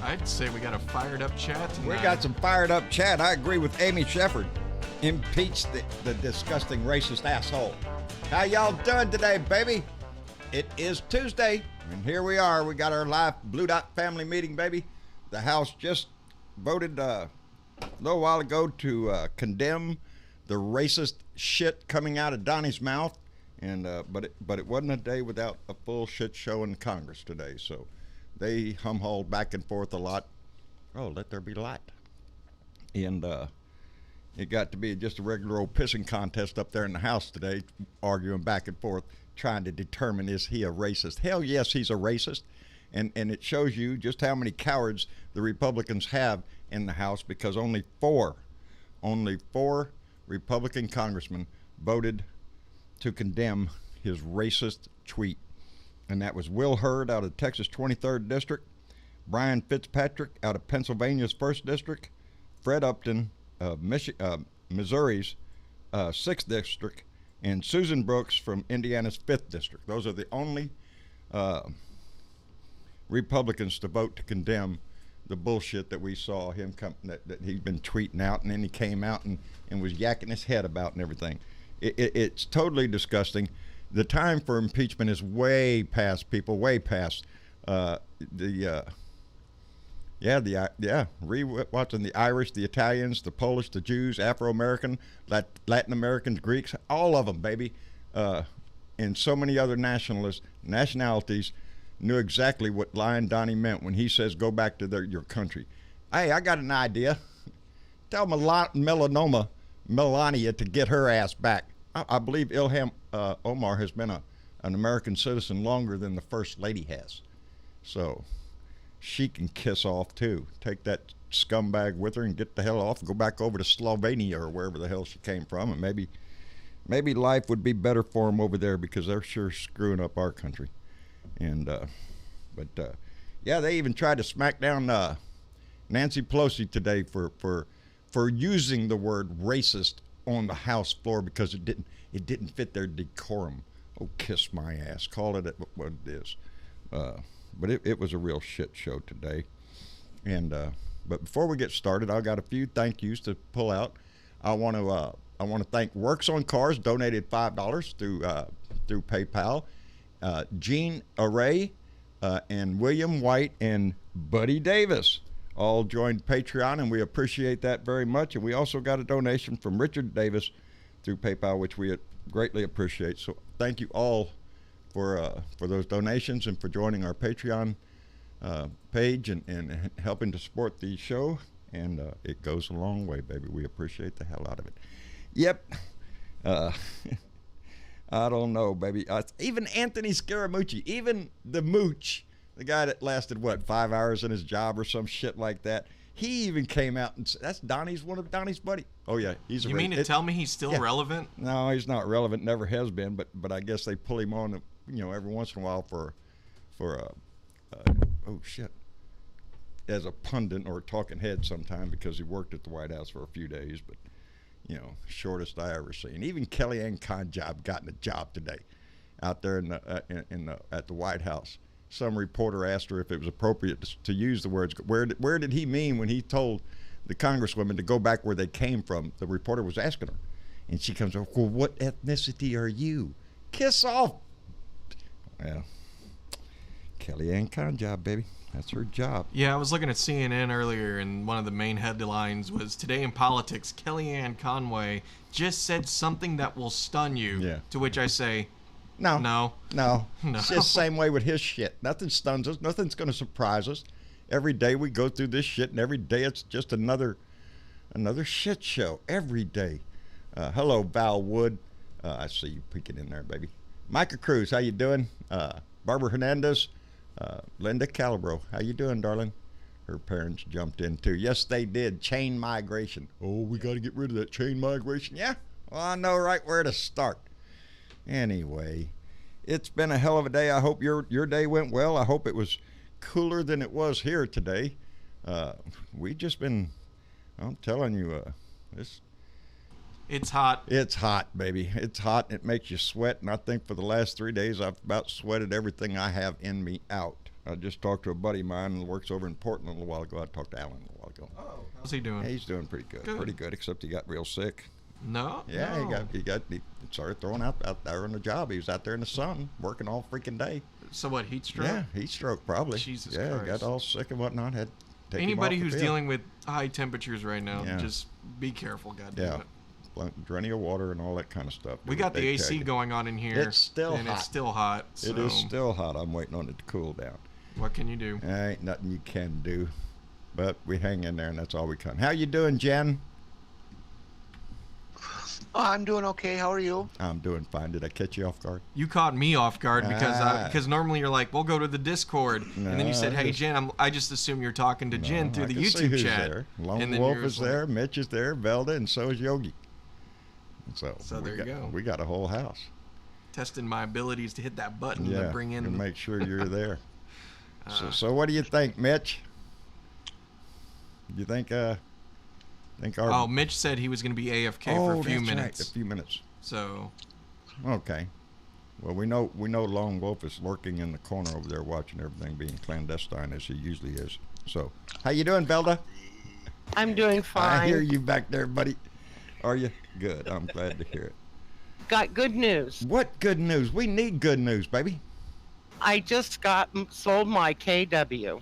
I'd say we got a fired up chat tonight. We got some fired up chat. I agree with Amy Shepard. Impeach the disgusting racist asshole. How y'all doing today, baby? It is Tuesday, and here we are. We got our live Blue Dot family meeting, baby. The House just voted a little while ago to condemn the racist shit coming out of Donnie's mouth, and but it wasn't a day without a full shit show in Congress today. So they hum-hauled back and forth a lot. Oh, let there be light. And it got to be just a regular old pissing contest up there in the House today, arguing back and forth, trying to determine, is he a racist? Hell yes, he's a racist. And it shows you just how many cowards the Republicans have in the House, because only four Republican congressmen voted to condemn his racist tweet. And that was Will Hurd out of Texas' 23rd District, Brian Fitzpatrick out of Pennsylvania's 1st District, Fred Upton of Missouri's 6th District, and Susan Brooks from Indiana's 5th District. Those are the only Republicans to vote to condemn the bullshit that we saw him that he'd been tweeting out, and then he came out and was yakking his head about and everything. It's totally disgusting. The time for impeachment is way past, people, way past. Rewatching the Irish, the Italians, the Polish, the Jews, Afro-American, Latin Americans, Greeks, all of them, baby, and so many other nationalities knew exactly what Lion Donnie meant when he says, go back to your country. Hey, I got an idea. Tell Melania to get her ass back. I believe Ilhan Omar has been an American citizen longer than the First Lady has. So she can kiss off too. Take that scumbag with her and get the hell off. Go back over to Slovenia or wherever the hell she came from, and maybe life would be better for them over there, because they're sure screwing up our country. And yeah, they even tried to smack down Nancy Pelosi today for using the word racist on the House floor, because it didn't fit their decorum. Oh, kiss my ass. Call it what it is. But it was a real shit show today. And but before we get started, I got a few thank yous to pull out. I want to thank Works on Cars, donated $5 through PayPal. Gene Array and William White and Buddy Davis all joined Patreon, and we appreciate that very much. And we also got a donation from Richard Davis through PayPal, which we greatly appreciate. So thank you all for those donations and for joining our Patreon page and helping to support the show. And it goes a long way, baby. We appreciate the hell out of it. Yep. I don't know, baby. Even Anthony Scaramucci, even the mooch, the guy that lasted, 5 hours in his job or some shit like that, he even came out and said, that's one of Donnie's buddy. Oh, yeah. You mean to tell me he's still relevant? No, he's not relevant. Never has been. But I guess they pull him on, every once in a while for as a pundit or a talking head sometime, because he worked at the White House for a few days. But shortest I ever seen. Even Kellyanne Conjob got in a job today out there at the White House. Some reporter asked her if it was appropriate to use the words, where did he mean when he told the congresswomen to go back where they came from? The reporter was asking her. And she comes over, well, what ethnicity are you? Kiss off. Well, Kellyanne Conjob, baby. That's her job. Yeah, I was looking at CNN earlier, and one of the main headlines was, Today in Politics, Kellyanne Conway just said something that will stun you. Yeah. To which I say, No. It's just the same way with his shit. Nothing stuns us. Nothing's going to surprise us. Every day we go through this shit, and every day it's just another shit show. Every day. Hello, Val Wood. I see you peeking in there, baby. Micah Cruz, how you doing? Barbara Hernandez. Linda Calabro, how you doing, darling? Her parents jumped in too. Yes, they did. Chain migration. Oh, we got to get rid of that chain migration. Yeah, well, I know right where to start. Anyway, it's been a hell of a day. I hope your day went well. I hope it was cooler than it was here today. We just been, I'm telling you, it's hot. It's hot, baby. It's hot. It makes you sweat. And I think for the last 3 days, I've about sweated everything I have in me out. I just talked to a buddy of mine who works over in Portland a little while ago. I talked to Alan a little while ago. Oh, how's he doing? He's doing pretty good. Pretty good, except he got real sick. No. Yeah, no. he started throwing out there on the job. He was out there in the sun working all freaking day. So what? Heat stroke? Yeah, heat stroke probably. Jesus yeah, Christ. got all sick and whatnot. Had to take him Anybody off the who's field. dealing with high temperatures right now, Yeah. just be careful, goddamn Yeah. it. Plenty of water and all that kind of stuff. We got the They AC tell you. going on in here. It's still and hot. it's still hot. So It is still hot. I'm waiting on it to cool down. what can you do? There ain't nothing you can do, but we hang in there, and that's all we can. How you doing, Jen? Oh, I'm doing okay. How are you? I'm doing fine. Did I catch you off guard? You caught me off guard because normally you're like, we'll go to the Discord, and then you said, hey Jen, I just assume you're talking to Jen through I the can see YouTube who's chat. there. Lone And then Wolf you're is just like- there, Mitch is there, Velda, and so is Yogi. So there you go. We got a whole house. Testing my abilities to hit that button Yeah, to bring in. to make sure you're there. So what do you think, Mitch? Do you think our? Oh, Mitch said he was going to be AFK for a few that's minutes. Right, a few minutes. So. Okay. Well, we know Lone Wolf is lurking in the corner over there, watching everything being clandestine as he usually is. So, how you doing, Velda? I'm doing fine. I hear you back there, buddy. Are you? Good. I'm glad to hear it. Got good news. What good news? We need good news, baby. I just sold my KW,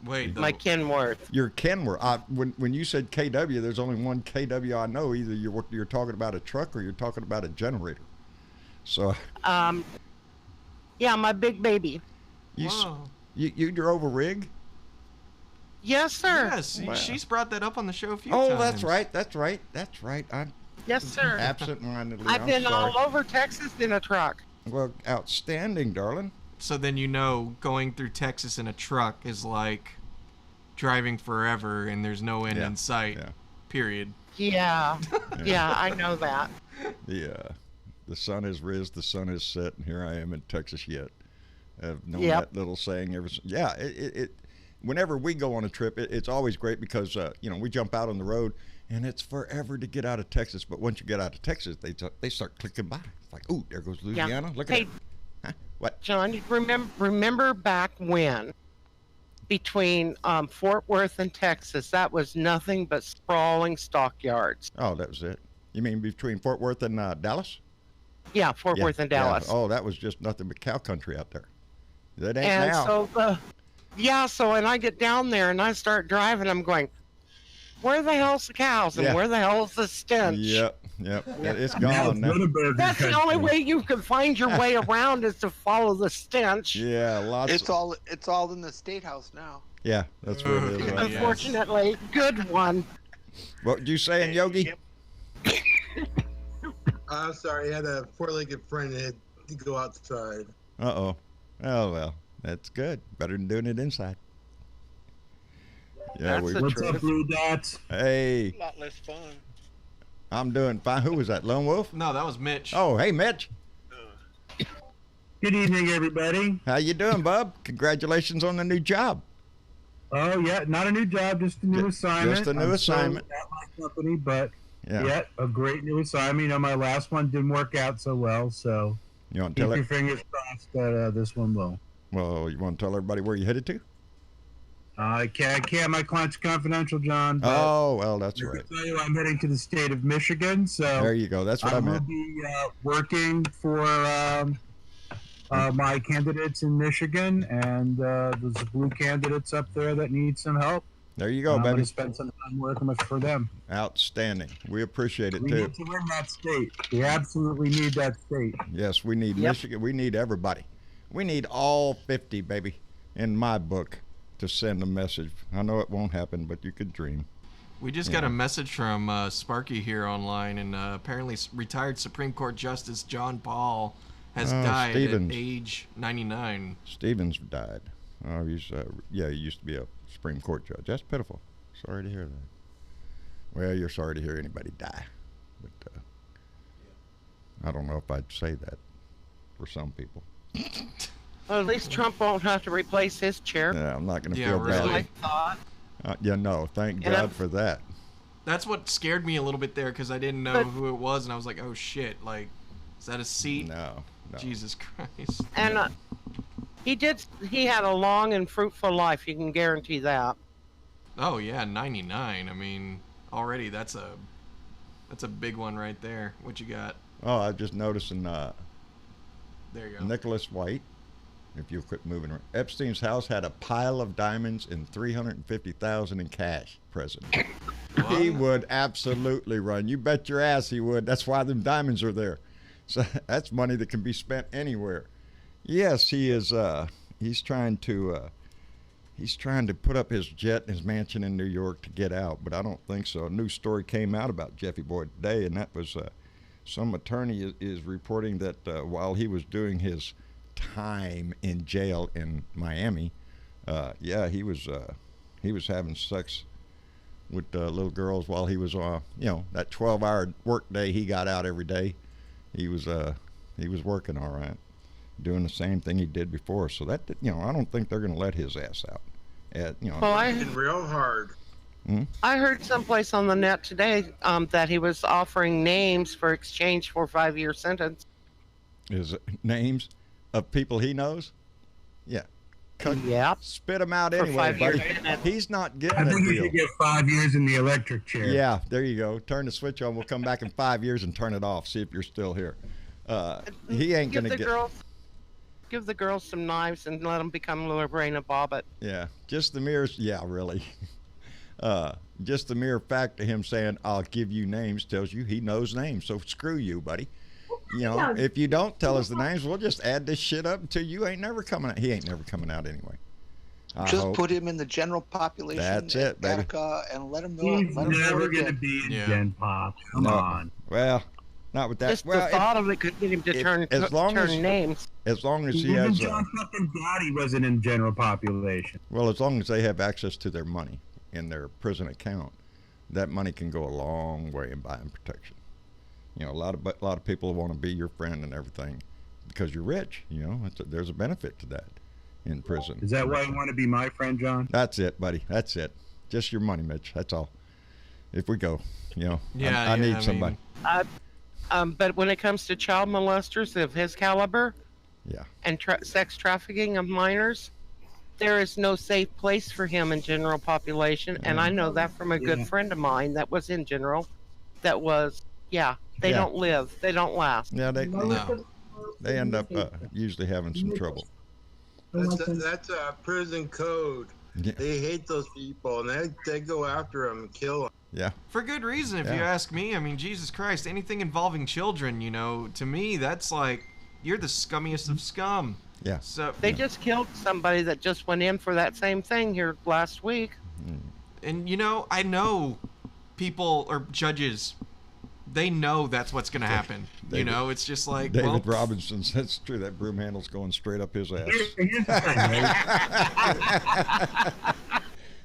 Wait, my Kenworth. Your Kenworth. When you said KW, there's only one KW I know. Either you're talking about a truck or you're talking about a generator. So. Yeah, my big baby. Wow. You drove a rig? Yes, sir. Yes, Wow. she's brought that up on the show a few Oh, times. that's right. I'm Yes, sir. absent-mindedly. I've been sorry. all over Texas in a truck. Well, outstanding, darling. So then going through Texas in a truck is like driving forever and there's no end in sight. Yeah. Period. Yeah. Yeah, I know that. Yeah. The sun has risen, the sun has set, and here I am in Texas yet. I've known Yep. that little saying ever since. Yeah, it whenever we go on a trip, it's always great because, we jump out on the road, and it's forever to get out of Texas. But once you get out of Texas, they start clicking by. It's like, ooh, there goes Louisiana. Look at Hey, it. Huh? What? John, remember back when between Fort Worth and Texas, that was nothing but sprawling stockyards. Oh, that was it. You mean between Fort Worth and Dallas? Yeah, Fort Worth and Dallas. Yeah. Oh, that was just nothing but cow country out there. That ain't And now. so when I get down there and I start driving, I'm going, where the hell's the cows and where the hell's the stench? Yep. It's gone now. That's the only way you can find your way around is to follow the stench. Yeah, lots. It's all in the state house now. Yeah, that's what it is. Yes. Right? Unfortunately, good one. What you saying, Yogi? I'm sorry, I had a four-legged friend that had to go outside. Uh-oh. Oh, well, that's good. Better than doing it inside. Yeah, That's the What's truth. up, Blue Dots? Hey, A lot less fun. I'm doing fine. Who was that, Lone Wolf? No, that was Mitch. Oh, hey, Mitch. Good evening, everybody. How you doing, bub? Congratulations on the new job. Oh, yeah, not a new job, just a new assignment. just a new assignment. Still at my company, but Yeah. a great new assignment. You know, my last one didn't work out so well, so You want to keep tell your it? fingers crossed that this one will. Well, you want to tell everybody where you headed to? I can't. My client's confidential, John. But Oh, well, that's I right. can tell you, I'm heading to the state of Michigan, so There you go. That's what I I will meant. be working for my candidates in Michigan, and there's blue candidates up there that need some help. There you go, I'm going baby. to spend some time working for them. Outstanding. We appreciate it, We too. need to win that state. We absolutely need that state. Yes, we need Yep. Michigan. We need everybody. We need all 50, baby, in my book, to send a message. I know it won't happen, but you could dream. We just got a message from Sparky here online, and apparently retired Supreme Court Justice John Paul has died Stevens. at age 99. Stevens died. Oh, he used to be a Supreme Court judge. That's pitiful. Sorry to hear that. Well, you're sorry to hear anybody die, but I don't know if I'd say that for some people. Well, at least Trump won't have to replace his chair. Yeah, I'm not going to Yeah, feel really. I bad. thought. No, thank And God I'm- for that. That's what scared me a little bit there because I didn't know But- who it was, and I was like, oh shit, like, is that a seat? No. Jesus Christ. And He had a long and fruitful life. You can guarantee that. Oh yeah, 99. I mean, already that's a big one right there. What you got? Oh, I just noticing There you go. Nicholas White. If you'll quit moving around. Epstein's house had a pile of diamonds and $350,000 in cash present. He would absolutely run. You bet your ass he would. That's why them diamonds are there. So that's money that can be spent anywhere. Yes, he is. He's trying to put up his jet in his mansion in New York to get out, but I don't think so. A new story came out about Jeffy Boyd today, and that was some attorney is reporting that while he was doing his time in jail in Miami, he was having sex with little girls while he was on, that 12-hour work day he got out every day. He was working all right, doing the same thing he did before. So that, I don't think they're going to let his ass out. Working real hard. I heard someplace on the net today that he was offering names for exchange for a 5-year sentence. Is it names of people he knows? Yeah. Yep. Spit them out For anyway, 5 years. buddy. He's not getting I that think you deal. should get 5 years in the electric chair. Yeah, there you go. Turn the switch on. We'll come back in 5 years and turn it off. See if you're still here. He ain't going to get... Give the girls some knives and let them become Lorena Bobbitt. Yeah, just the mere... Yeah, really. Just the mere fact of him saying, I'll give you names tells you he knows names. So screw you, buddy. If you don't tell us the names, we'll just add this shit up until you ain't never coming out. He ain't never coming out anyway. Just put him in the general population. That's it, baby. And let him know. He's never going to be in Gen Pop. Come on. Well, not with that. Just the thought of it could get him to turn names. As long as he Even has... John fucking Gotti wasn't in general population. Well, as long as they have access to their money in their prison account, that money can go a long way in buying protection. A lot of people want to be your friend and everything because you're rich. There's a benefit to that in prison. Is that why you want to be my friend, John? That's it, buddy. That's it. Just your money, Mitch. That's all. If we go, Yeah, I need somebody. But when it comes to child molesters of his caliber, and sex trafficking of minors, there is no safe place for him in general population. And I know that from a good friend of mine that was in general. That was, they don't live. They don't last. Yeah, they end up usually having some trouble. That's a prison code. Yeah. They hate those people, and they go after them and kill them. Yeah. For good reason, if you ask me. I mean, Jesus Christ, anything involving children, to me, that's like, you're the scummiest of scum. Yeah. So They just killed somebody that just went in for that same thing here last week. And I know people or judges, they know that's what's going to happen. It's just like David Robinson says it's true. That broom handle's going straight up his ass. Here's the thing, right?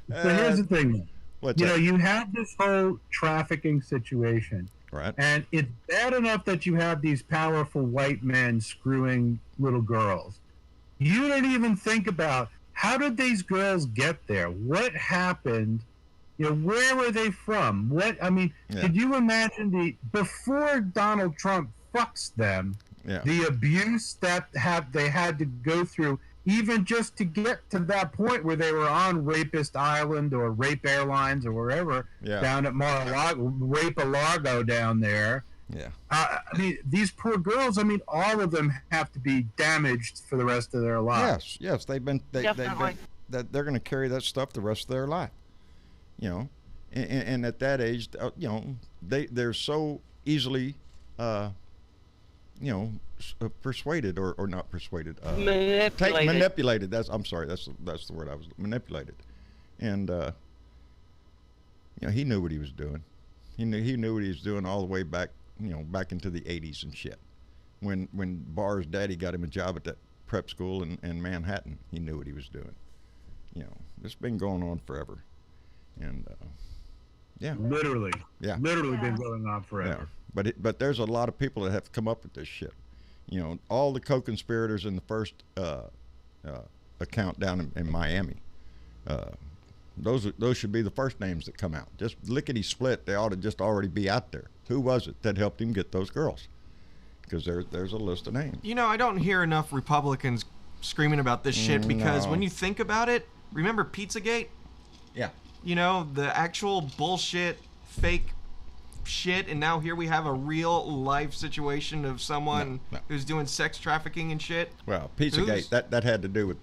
So here's the thing. You have this whole trafficking situation. Right. And it's bad enough that you have these powerful white men screwing little girls. You don't even think about how did these girls get there? What happened? Where were they from? Could you imagine before Donald Trump fucks them, the abuse that they had to go through, even just to get to that point where they were on Rapist Island or Rape Airlines or wherever down at Mar-a-Lago, Rape-a-Lago down there. Yeah. These poor girls, all of them have to be damaged for the rest of their lives. Yes, they're going to carry that stuff the rest of their life. And at that age, they're so easily, persuaded or not persuaded. Manipulated. That's the word I was manipulated. And he knew what he was doing. He knew what he was doing all the way back, back into the 80s and shit. When Barr's daddy got him a job at that prep school in Manhattan, he knew what he was doing. It's been going on forever. And literally been going on forever. Yeah. But there's a lot of people that have come up with this shit. All the co-conspirators in the first account down in Miami. Those should be the first names that come out. Just lickety split, they ought to just already be out there. Who was it that helped him get those girls? Because there's a list of names. I don't hear enough Republicans screaming about this shit because when you think about it, remember Pizzagate? Yeah. You know, the actual bullshit, fake shit, and now here we have a real life situation of someone who's doing sex trafficking and shit. Well, Pizzagate, that had to do with,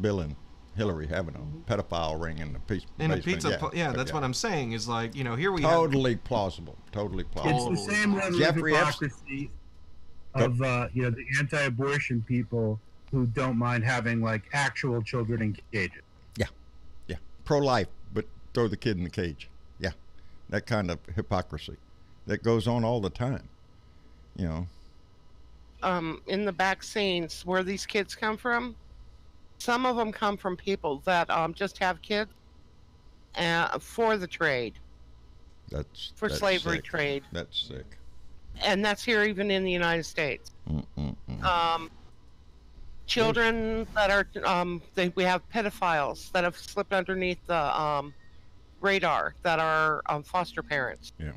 Bill and Hillary having a pedophile ring in the in basement. a pizza. That's what I'm saying. Is like, here we totally plausible. It's the same level of hypocrisy of the anti-abortion people who don't mind having like actual children in cages. Yeah, pro-life, but throw the kid in the cage. Yeah, that kind of hypocrisy that goes on all the time. In the vaccines, where these kids come from, some of them come from people that just have kids for the trade. That's slavery sick. Trade. That's sick. And that's here even in the United States. Children that are we have pedophiles that have slipped underneath the radar that are foster parents. Yeah.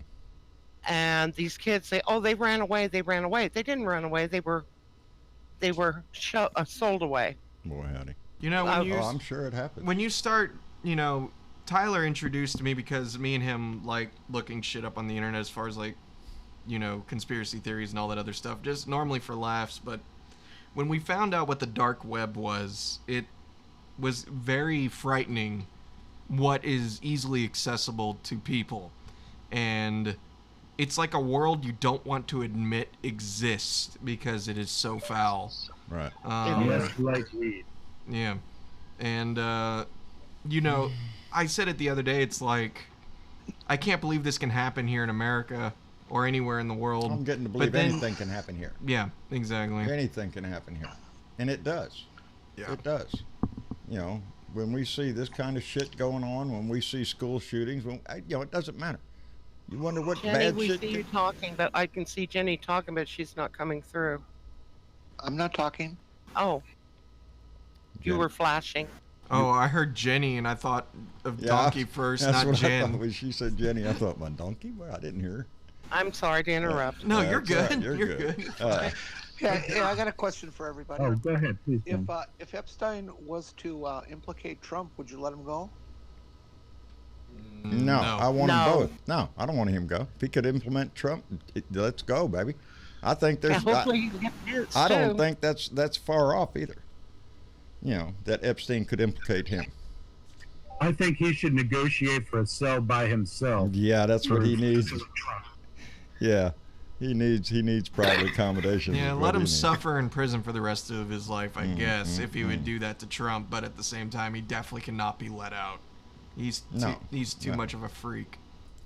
And these kids say, "Oh, they ran away. They didn't run away. They were sold away." Boy, howdy. I'm sure it happened. When you start, Tyler introduced me because me and him like looking shit up on the internet as far as like, conspiracy theories and all that other stuff, just normally for laughs. But when we found out what the dark web was, it was very frightening what is easily accessible to people. And it's like a world you don't want to admit exists because it is so foul. Right. Yes, like weed. Yeah. And, I said it the other day, it's like, I can't believe this can happen here in America or anywhere in the world. I'm getting to believe anything can happen here. Yeah, exactly. Anything can happen here. And it does. Yeah. It does. When we see this kind of shit going on, when we see school shootings, it doesn't matter. You wonder what Jenny, bad we shit... see you talking, but I can see Jenny talking, but she's not coming through. I'm not talking. Oh. You were flashing. Oh, I heard Jenny, and I thought of Donkey first, not Jen. I thought when she said Jenny, I thought, my donkey? Well, I didn't hear her. I'm sorry to interrupt. No, you're good. Right. You're good. Yeah, I got a question for everybody. Oh, go ahead, please. If Epstein was to implicate Trump, would you let him go? No, I want them both. No, I don't want him to go. If he could implement Trump, let's go, baby. I think there's. Hopefully you get this I don't too. think that's far off either. That Epstein could implicate him. I think he should negotiate for a cell by himself. Yeah, that's what he needs. Yeah, he needs probably accommodations. Yeah, let him suffer in prison for the rest of his life, I guess, if he would do that to Trump. But at the same time, he definitely cannot be let out. He's too much of a freak.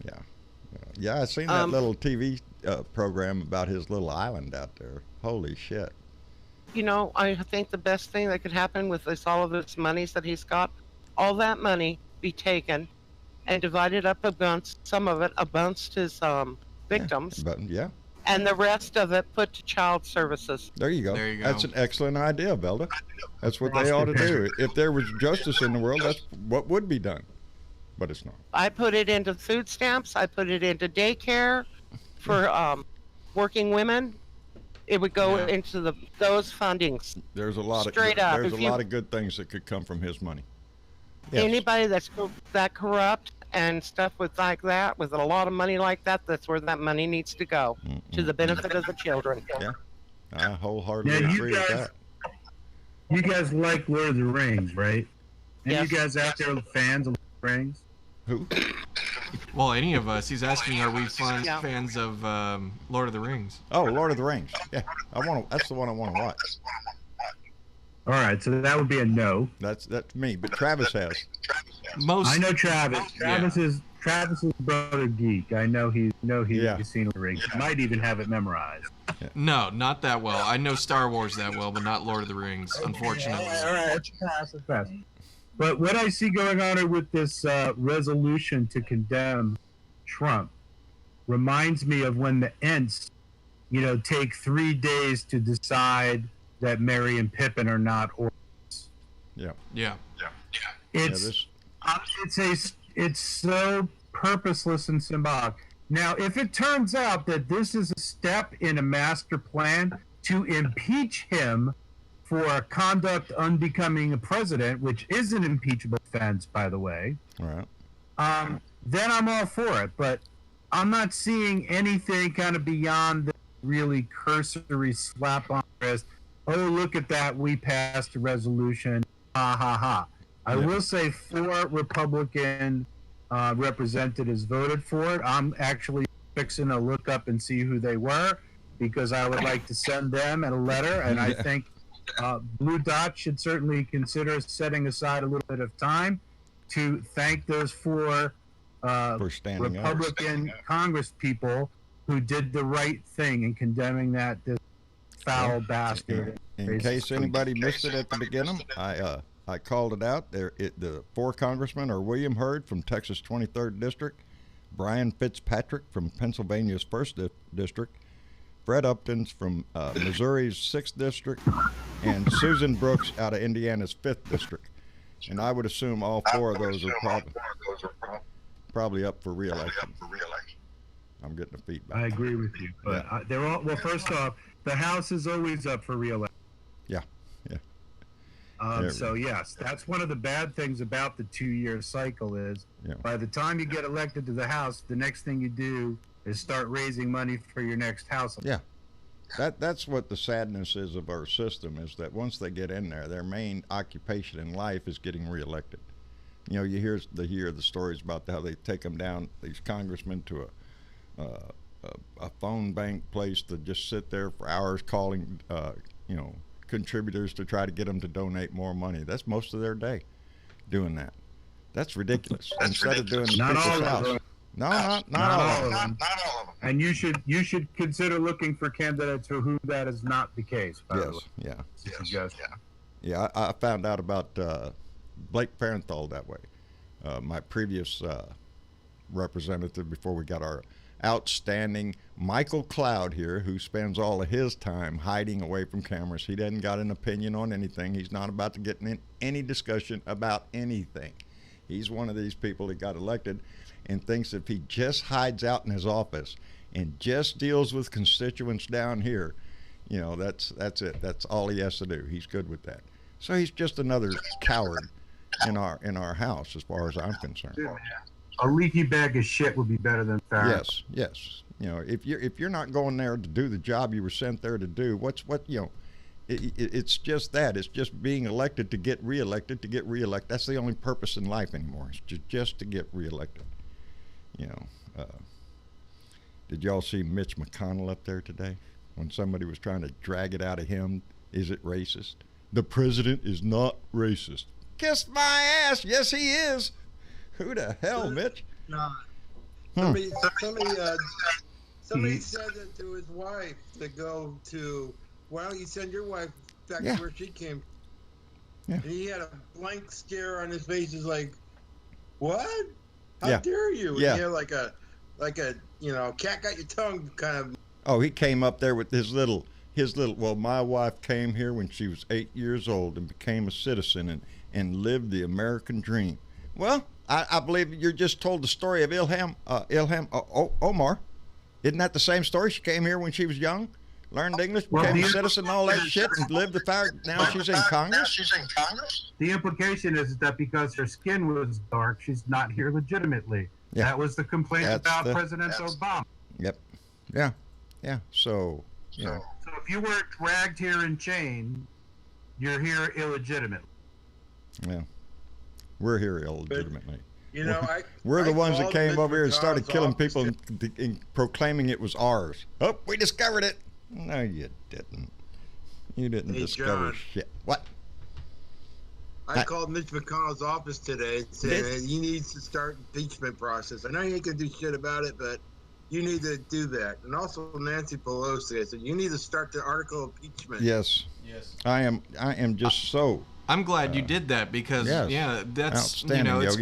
Yeah. I seen that little TV program about his little island out there. Holy shit. I think the best thing that could happen with all of this monies that he's got, all that money be taken and divided up some of it amongst his victims. And the rest of it put to child services. There you go. That's an excellent idea, Velda. That's what they ought to do. If there was justice in the world, that's what would be done. But it's not. I put it into food stamps. I put it into daycare for working women. It would go into those fundings. There's a lot of good things that could come from his money. Yes. Anybody that's that corrupt and stuff with like that, with a lot of money like that, that's where that money needs to go, to the benefit of the children. Yeah, I wholeheartedly agree with that. You guys like Lord of the Rings, right? And yes. You guys out there fans of Lord of the Rings? Who? Well, any of us. He's asking, are we fans of Lord of the Rings? Oh, Lord of the Rings. Yeah, that's the one I want to watch. All right, so that would be a no. That's me, but Travis has. I know Travis. Travis's brother geek. I know he's seen the Rings. He might even have it memorized. Yeah. No, not that well. I know Star Wars that well, but not Lord of the Rings, unfortunately. All right, pass. But what I see going on with this resolution to condemn Trump reminds me of when the Ents, take 3 days to decide that Merry and Pippin are not orphans. Yeah. It's so purposeless and symbolic. Now, if it turns out that this is a step in a master plan to impeach him for conduct unbecoming a president, which is an impeachable offense, by the way, Right. then I'm all for it. But I'm not seeing anything kind of beyond the really cursory slap on the wrist. Oh, look at that. We passed a resolution. Ha, ha, ha. I will say 4 Republican representatives voted for it. I'm actually fixing to look up and see who they were because I would like to send them a letter. And I think Blue Dot should certainly consider setting aside a little bit of time to thank those 4 For standing Republican Congress people who did the right thing in condemning this foul bastard. In case anybody missed it at the beginning, I called it out. The 4 congressmen are William Hurd from Texas 23rd District, Brian Fitzpatrick from Pennsylvania's 1st District, Fred Upton from Missouri's 6th District, and Susan Brooks out of Indiana's 5th District. And I would assume all 4 of those are probably up for reelection. I'm getting the feedback. I agree with you. But they're all, well, first off, the House is always up for reelection. Yeah. So yes, that's one of the bad things about the 2-year cycle is by the time you get elected to the House, the next thing you do is start raising money for your next House. Yeah. That's what the sadness is of our system, is that once they get in there, their main occupation in life is getting reelected. You know, you hear the stories about how they take them down, these congressmen, to a phone bank place to just sit there for hours calling, contributors to try to get them to donate more money. That's most of their day doing that. That's ridiculous. Instead of doing not all house. of them. No, not all of them. And you should consider looking for candidates for who that is not the case. By the way. Yeah. I found out about Blake Farenthold that way. My previous representative before we got our outstanding Michael Cloud here, who spends all of his time hiding away from cameras. He doesn't got an opinion on anything. He's not about to get in any discussion about anything. He's one of these people that got elected and thinks if he just hides out in his office and just deals with constituents down here, that's it. That's all he has to do. He's good with that. So he's just another coward in our House, as far as I'm concerned. A leaky bag of shit would be better than Farenthold. Yes. If you're not going there to do the job you were sent there to do, it's just that. It's just being elected to get reelected. That's the only purpose in life anymore. It's just to get reelected. Did y'all see Mitch McConnell up there today when somebody was trying to drag it out of him? Is it racist? The president is not racist. Kiss my ass. Yes, he is. Who the hell, Mitch? No. Somebody said that to his wife to go to, why don't you send your wife back to where she came? Yeah. And he had a blank stare on his face. He's like, what? How dare you? Yeah. And he had like a cat got your tongue kind of. Oh, he came up there with his little, well, my wife came here when she was 8 years old and became a citizen and lived the American dream. Well, I believe you just told the story of Ilham Omar. Isn't that the same story? She came here when she was young, learned English, became a citizen, all that shit, and lived the fact. Now she's in Congress. The implication is that because her skin was dark, she's not here legitimately. Yeah. That was the complaint about President Obama. Yep. Yeah. So if you were dragged here in chain, you're here illegitimately. Yeah. We're here illegitimately. But, we're the ones that came over here and started killing people and proclaiming it was ours. Oh, we discovered it. No, you didn't. You didn't discover shit. What? I called Mitch McConnell's office today saying that he needs to start impeachment process. I know he ain't gonna do shit about it, but you need to do that. And also Nancy Pelosi, I said you need to start the article of impeachment. Yes. I am just so. I'm glad you did that because that's it's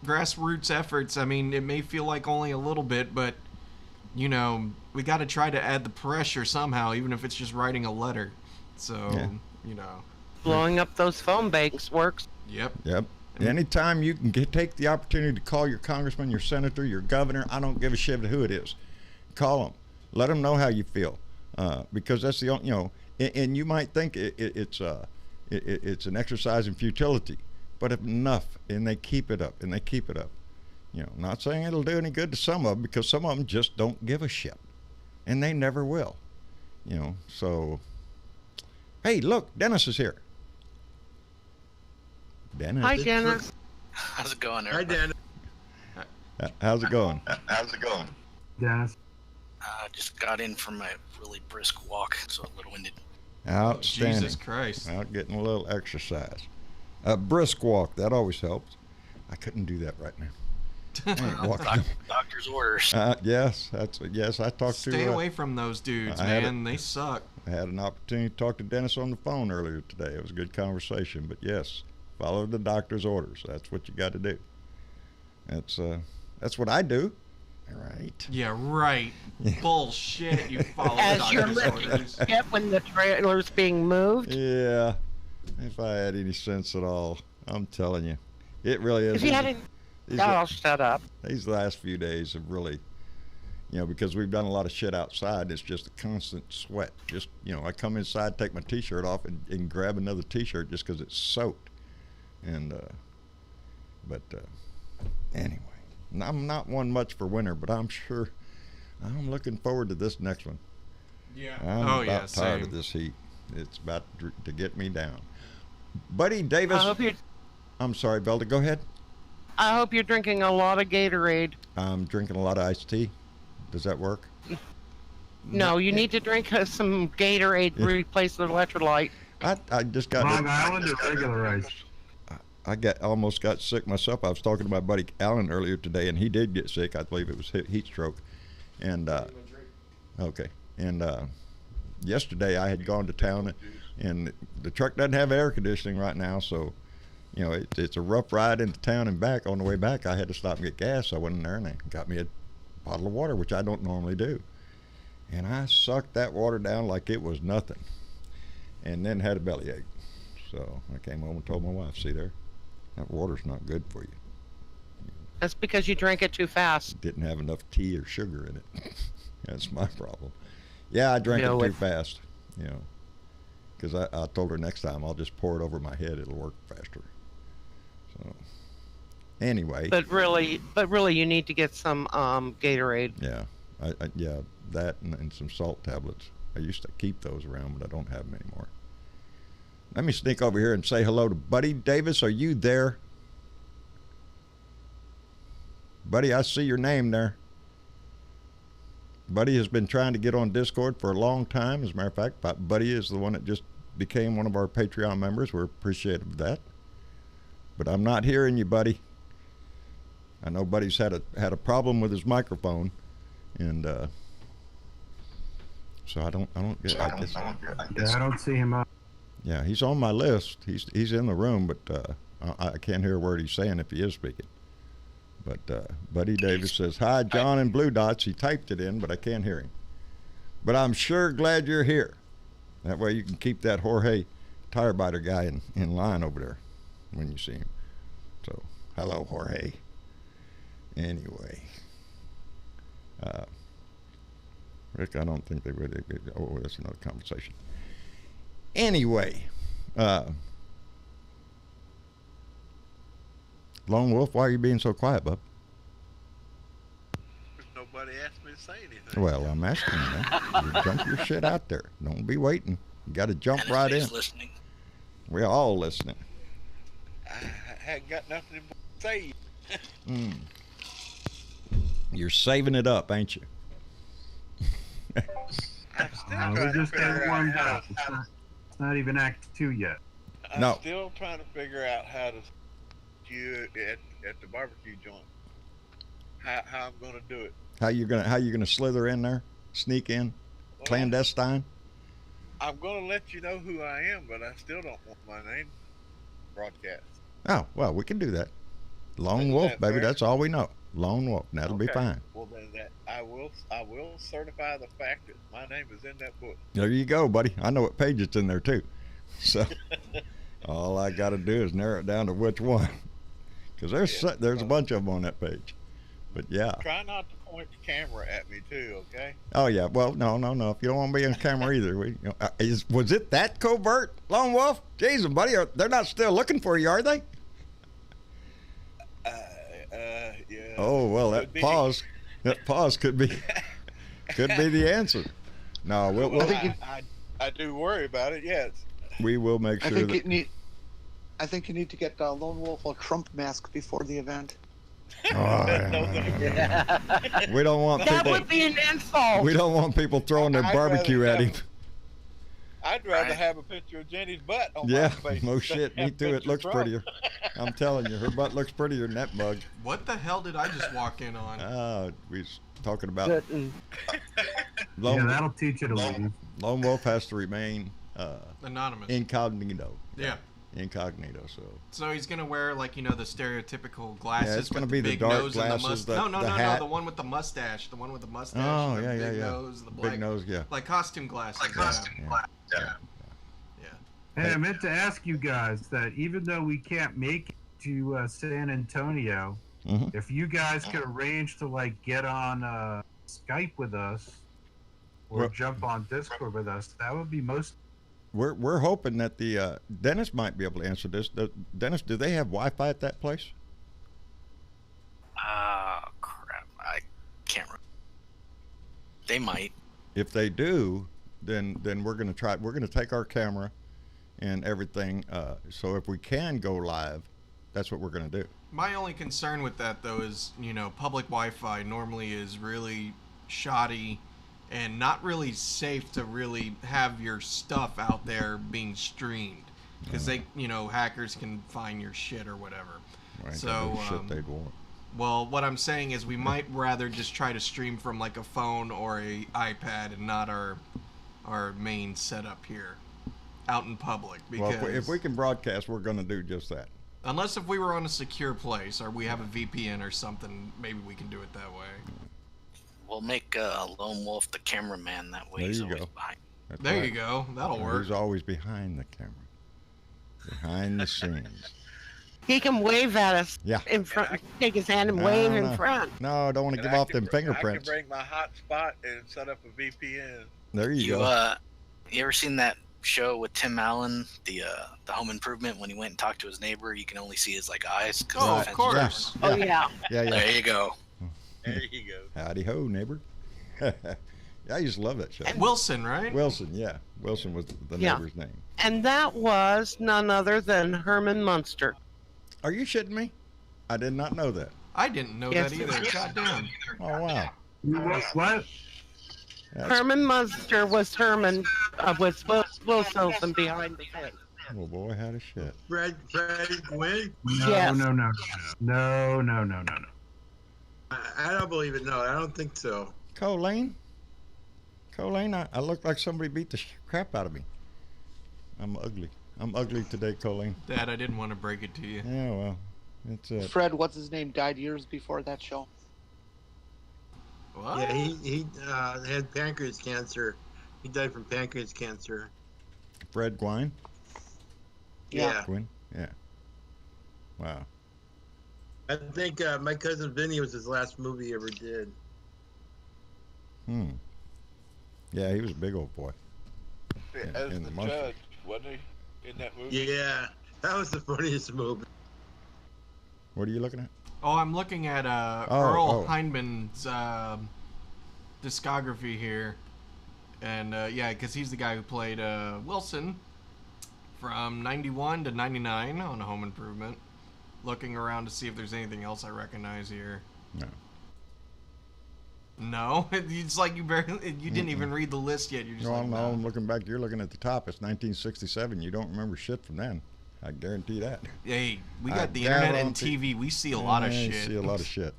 grassroots efforts. I mean, it may feel like only a little bit, but we got to try to add the pressure somehow, even if it's just writing a letter. So blowing up those phone banks works. Yep. Anytime you can take the opportunity to call your congressman, your senator, your governor, I don't give a shit who it is. Call them. Let them know how you feel, because that's the only And you might think it's an exercise in futility, but if enough, and they keep it up, and they keep it up. You know, not saying it'll do any good to some of them, because some of them just don't give a shit, and they never will. You know, so hey, look, Dennis is here. Dennis. Hi, Dennis. How's it going, Hi, everybody? Dennis. How's it going? Dennis. Just got in from a really brisk walk, so a little winded. Outstanding. Jesus Christ. Out getting a little exercise. A brisk walk, that always helps. I couldn't do that right now. I ain't walking. Doctor's orders. Yes, I talked to. Stay away from those dudes, man. They suck. I had an opportunity to talk to Dennis on the phone earlier today. It was a good conversation, but yes, follow the doctor's orders. That's what you got to do. That's what I do. All right. Yeah, right. Bullshit. You follow the As you're doctor's orders. yep, when the trailer's being moved. Yeah. If I had any sense at all, I'm telling you, it really is. If you hadn't, I'll shut up. These last few days have really, you know, because we've done a lot of shit outside. It's just a constant sweat. Just, you know, I come inside, take my T-shirt off, and grab another T-shirt just because it's soaked. And, anyway, I'm not one much for winter, but I'm looking forward to this next one. Yeah. I'm about tired of this heat. It's about to get me down. Buddy Davis. I'm sorry, Velda, go ahead. I hope you're drinking a lot of Gatorade. I'm drinking a lot of iced tea. Does that work? No, you need to drink some Gatorade to replace the electrolyte. I just got Long Island or regular ice? I almost got sick myself. I was talking to my buddy Alan earlier today, and he did get sick. I believe it was heat stroke. And okay. And yesterday I had gone to town, and the truck doesn't have air conditioning right now, so you know it's a rough ride into town and back. On the way back, I had to stop and get gas. I went in there and they got me a bottle of water, which I don't normally do, and I sucked that water down like it was nothing, and then had a bellyache. So I came home and told my wife, "See there, that water's not good for you." That's because you drank it too fast. Didn't have enough tea or sugar in it. That's my problem. Yeah, I drank it too fast, you know, because I told her next time I'll just pour it over my head. It'll work faster. So anyway. But really, you need to get some Gatorade. Yeah, yeah, that and some salt tablets. I used to keep those around, but I don't have them anymore. Let me sneak over here and say hello to Buddy Davis. Are you there? Buddy, I see your name there. Buddy has been trying to get on Discord for a long time. As a matter of fact, Buddy is the one that just became one of our Patreon members. We're appreciative of that. But I'm not hearing you, Buddy. I know Buddy's had a problem with his microphone, and so I don't get. I don't see him up. Yeah, he's on my list. He's in the room, but I can't hear a word he's saying if he is speaking. But Buddy Davis says, "Hi, John," in blue dots. He typed it in, but I can't hear him. But I'm sure glad you're here. That way you can keep that Jorge tire biter guy in line over there when you see him. So, hello, Jorge. Anyway. Rick, I don't think they would. Oh, that's another conversation. Anyway. Lone Wolf, why are you being so quiet, bub? Nobody asked me to say anything. Well, I'm asking you, man. You jump your shit out there. Don't be waiting. You got to jump right in. Listening. We're all listening. I hadn't got nothing to say. You're saving it up, ain't you? I'm still trying to Just figure out warmed how up. It's not even Act 2 yet. I'm still trying to figure out how to you at the barbecue joint. How I'm gonna do it. How you gonna slither in there, sneak in, clandestine? I'm gonna let you know who I am, but I still don't want my name broadcast. Oh well, we can do that. Lone Wolf, baby. Fair? That's all we know. Lone Wolf. That'll be fine. Well, then I will certify the fact that my name is in that book. There you go, buddy. I know what page it's in there too. So all I got to do is narrow it down to which one, because there's a bunch of them on that page. But yeah. Try not to point the camera at me too, okay? Oh yeah. Well, no. If you don't want to be on camera either, was it that covert, Lone Wolf? Jesus, buddy, they're not still looking for you, are they? Yeah. Oh well, that pause could be the answer. No, we'll I do worry about it. Yes. We will make sure. I think you need to get Lone Wolf a Trump mask before the event. Oh, we don't want That people. would be an insult. We don't want people throwing their barbecue at him. I'd rather have a picture of Jenny's butt on Yeah, my face. no shit. Me too. It looks prettier. I'm telling you, her butt looks prettier than that mug. What the hell did I just walk in on? We was talking about. Yeah, that'll teach you to leave. Lone Wolf has to remain Anonymous. Incognito. Yeah. Incognito. So he's gonna wear the stereotypical glasses. Yeah, it's gonna with be the big dark nose glasses. and the No, mustache. hat. The one with the mustache. The one with the mustache. Oh, and the yeah. big nose, the black, big nose, yeah. Like costume glasses. Yeah. Hey, I meant to ask you guys that even though we can't make it to San Antonio, if you guys could arrange to get on Skype with us or jump on Discord with us, that would be most. We're hoping that the Dennis might be able to answer this. Dennis, do they have Wi-Fi at that place? Crap. I can't remember. They might. If they do, then we're gonna try. We're gonna take our camera and everything. So if we can go live, that's what we're gonna do. My only concern with that though is public Wi-Fi normally is really shoddy and not really safe to really have your stuff out there being streamed because they hackers can find your shit or whatever. Right, so shit they'd want. Well, what I'm saying is we might rather just try to stream from a phone or a iPad and not our main setup here out in public. Because if we can broadcast, we're going to do just that. Unless if we were on a secure place or we have a VPN or something, maybe we can do it that way. We'll make Lone Wolf the cameraman that way. There He's you always go. behind. That's there right. you go. That'll work. He's always behind the camera, behind the scenes. He can wave at us in front, take his hand and wave in front. No, don't want to give off them fingerprints. I can bring my hotspot and set up a VPN. There you go. You ever seen that show with Tim Allen, the Home Improvement, when he went and talked to his neighbor? You can only see his eyes. Oh, of course. Oh yeah. Yeah. There you go. There you go. Howdy ho, neighbor. I used to love that show. Wilson, right? Wilson, yeah. Wilson was the neighbor's name. And that was none other than Herman Munster. Are you shitting me? I did not know that. I didn't know that either. Goddamn. Oh, wow. What? Herman Munster was Herman with Will Wilson behind the face. Oh, boy, how to shit. Fred Gwynn? Yes. No. I don't believe it. No, I don't think so. Colleen, I look like somebody beat the crap out of me. I'm ugly today, Colleen. Dad, I didn't want to break it to you. Yeah, well, it's it. Fred, what's his name, died years before that show. What? Yeah, he had pancreas cancer. He died from pancreas cancer. Fred Gwynn? Yeah. Gwynn? Yeah. Wow. I think My Cousin Vinny was his last movie he ever did. Yeah, he was a big old boy. As in the the judge, wasn't he, in that movie? Yeah, that was the funniest movie. What are you looking at? Oh, I'm looking at Earl Hindman's discography here. And yeah, because he's the guy who played Wilson from 91 to 99 on Home Improvement. Looking around to see if there's anything else I recognize here. No? It's like you didn't even read the list yet. You're just I'm looking back. You're looking at the top. It's 1967. You don't remember shit from then. I guarantee that. Hey, we got the internet and TV. We see a lot of shit. See a lot of shit.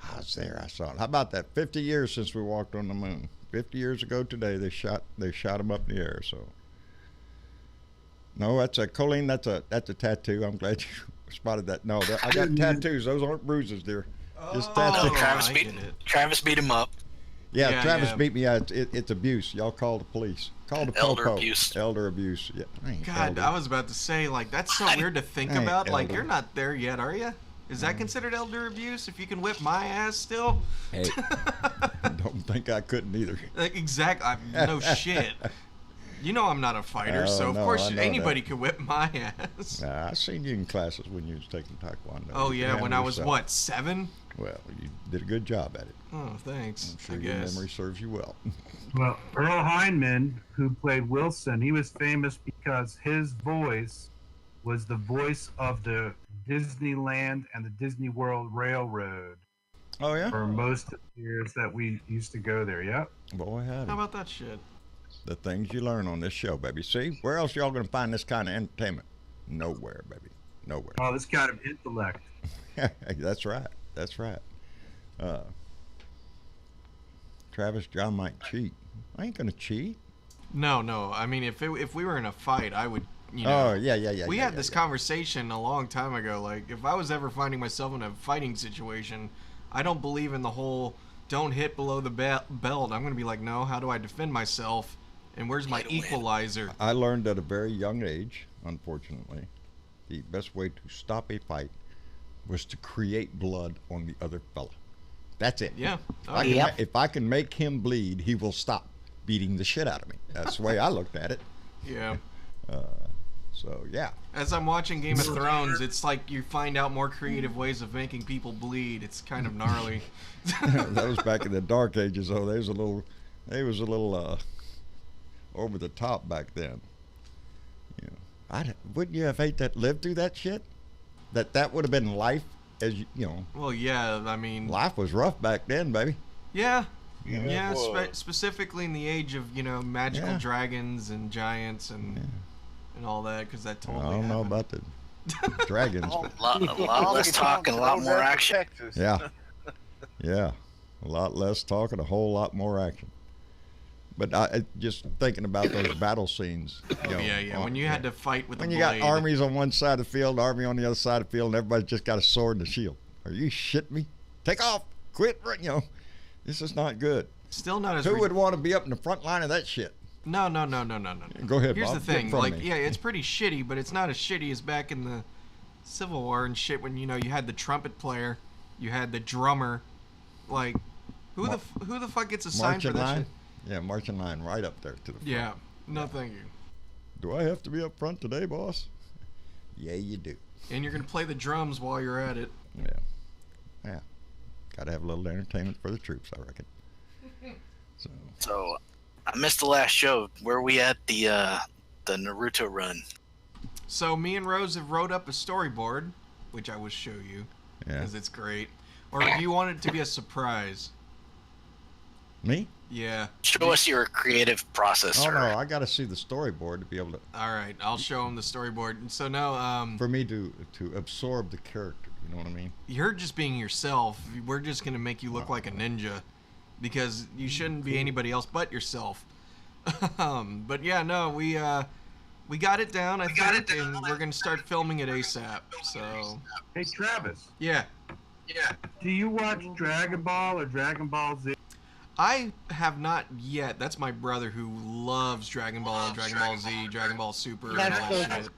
I was there. I saw it. How about that? 50 years since we walked on the moon. 50 years ago today, they shot him up in the air. So, no, that's a Colleen. That's a tattoo. I'm glad you spotted that. No, I got tattoos. Those aren't bruises, dear. Just tattoos. Travis beat him up. Yeah, Travis beat me. It's abuse. Y'all call the police. Call the elder popo. abuse. Elder abuse. Yeah. God, I was about to say, like, that's so weird to think about. Like, you're not there yet, are you? Is that considered elder abuse if you can whip my ass still? Hey, don't think I couldn't either. Like, exactly. No shit. You know I'm not a fighter, so of course anybody could whip my ass. I seen you in classes when you was taking Taekwondo. Oh yeah, when I was what, 7? Well, you did a good job at it. Oh, thanks. I'm sure your memory serves you well. Well, Earl Hindman, who played Wilson, he was famous because his voice was the voice of the Disneyland and the Disney World Railroad. Oh yeah. For most of the years that we used to go there. Yep. Boy, howdy. How about that shit? The things you learn on this show, baby. See, where else y'all gonna find this kind of entertainment? Nowhere, baby. Nowhere. Oh, this kind of intellect. That's right. That's right. Travis, John might cheat. I ain't gonna cheat. No. I mean, if we were in a fight, I would. You know, oh yeah. We had this conversation a long time ago. Like, if I was ever finding myself in a fighting situation, I don't believe in the whole don't hit below the belt. I'm gonna be like, no. How do I defend myself? And where's my equalizer? I learned at a very young age, unfortunately, the best way to stop a fight was to create blood on the other fella. That's it. Yeah. If I can make him bleed, he will stop beating the shit out of me. That's the way I looked at it. Yeah. So, yeah. As I'm watching Game of Thrones, it's like you find out more creative ways of making people bleed. It's kind of gnarly. That was back in the dark ages, though. They was a little over the top back then. You know, wouldn't you have hate that lived through that shit? That would have been life, as you know. Well, yeah. I mean, life was rough back then, baby. Yeah. Yeah. Specifically in the age of magical dragons and giants and all that, because that totally. I don't know about the dragons. A lot less talk and a lot more action. Yeah. Yeah. A lot less talk and a whole lot more action. But just thinking about those battle scenes. When you had to fight with when the you blade. got armies on one side of the field, army on the other side of the field, and everybody's just got a sword and a shield. Are you shitting me? Take off! Quit! This is not good. Still not as. Who would want to be up in the front line of that shit? No. Go ahead, Here's Bob. the thing. It's pretty shitty, but it's not as shitty as back in the Civil War and shit when you had the trumpet player, you had the drummer, like who the fuck gets assigned for that shit? Yeah, marching line right up there to the front. Yeah. No, thank you. Do I have to be up front today, boss? Yeah, you do. And you're gonna play the drums while you're at it. Yeah. Got to have a little entertainment for the troops, I reckon. So, I missed the last show. Where are we at the Naruto run? So me and Rose have wrote up a storyboard, which I will show you because it's great. Or do you want it to be a surprise? Me? Yeah. Show us your creative process. Oh, no, I got to see the storyboard to be able to... All right, I'll show him the storyboard. So now... for me to absorb the character, you know what I mean? You're just being yourself. We're just going to make you look like a ninja because you shouldn't be anybody else but yourself. But yeah, no, we got it down, I think, and we're going to start filming it ASAP, so... Hey, Travis. Yeah. Do you watch Dragon Ball or Dragon Ball Z? I have not yet. That's my brother who loves Dragon Ball, Dragon Ball Z, Dragon Ball Super, and all that shit.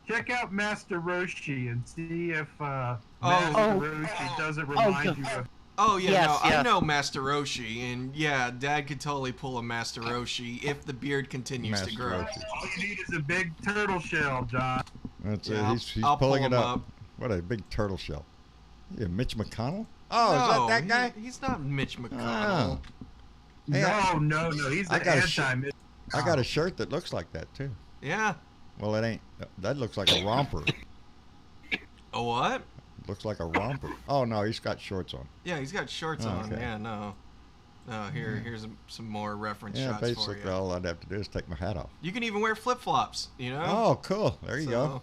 Check out Master Roshi and see if Master Roshi doesn't remind you of... Oh, yeah, I know Master Roshi, and yeah, Dad could totally pull a Master Roshi if the beard continues to grow. All you need is a big turtle shell, John. That's it. He's pulling it up. What a big turtle shell. Yeah, Mitch McConnell? Oh, is that guy? He's not Mitch McConnell. Hey, no. He's the anti-Mitch. I got a shirt that looks like that, too. Yeah. Well, it ain't. That looks like a romper. A what? Looks like a romper. Oh, no, he's got shorts on. Yeah, he's got shorts on. Okay. Yeah, no. No, here's some more reference shots for you. Yeah, basically all I'd have to do is take my hat off. You can even wear flip-flops, Oh, cool. There you go.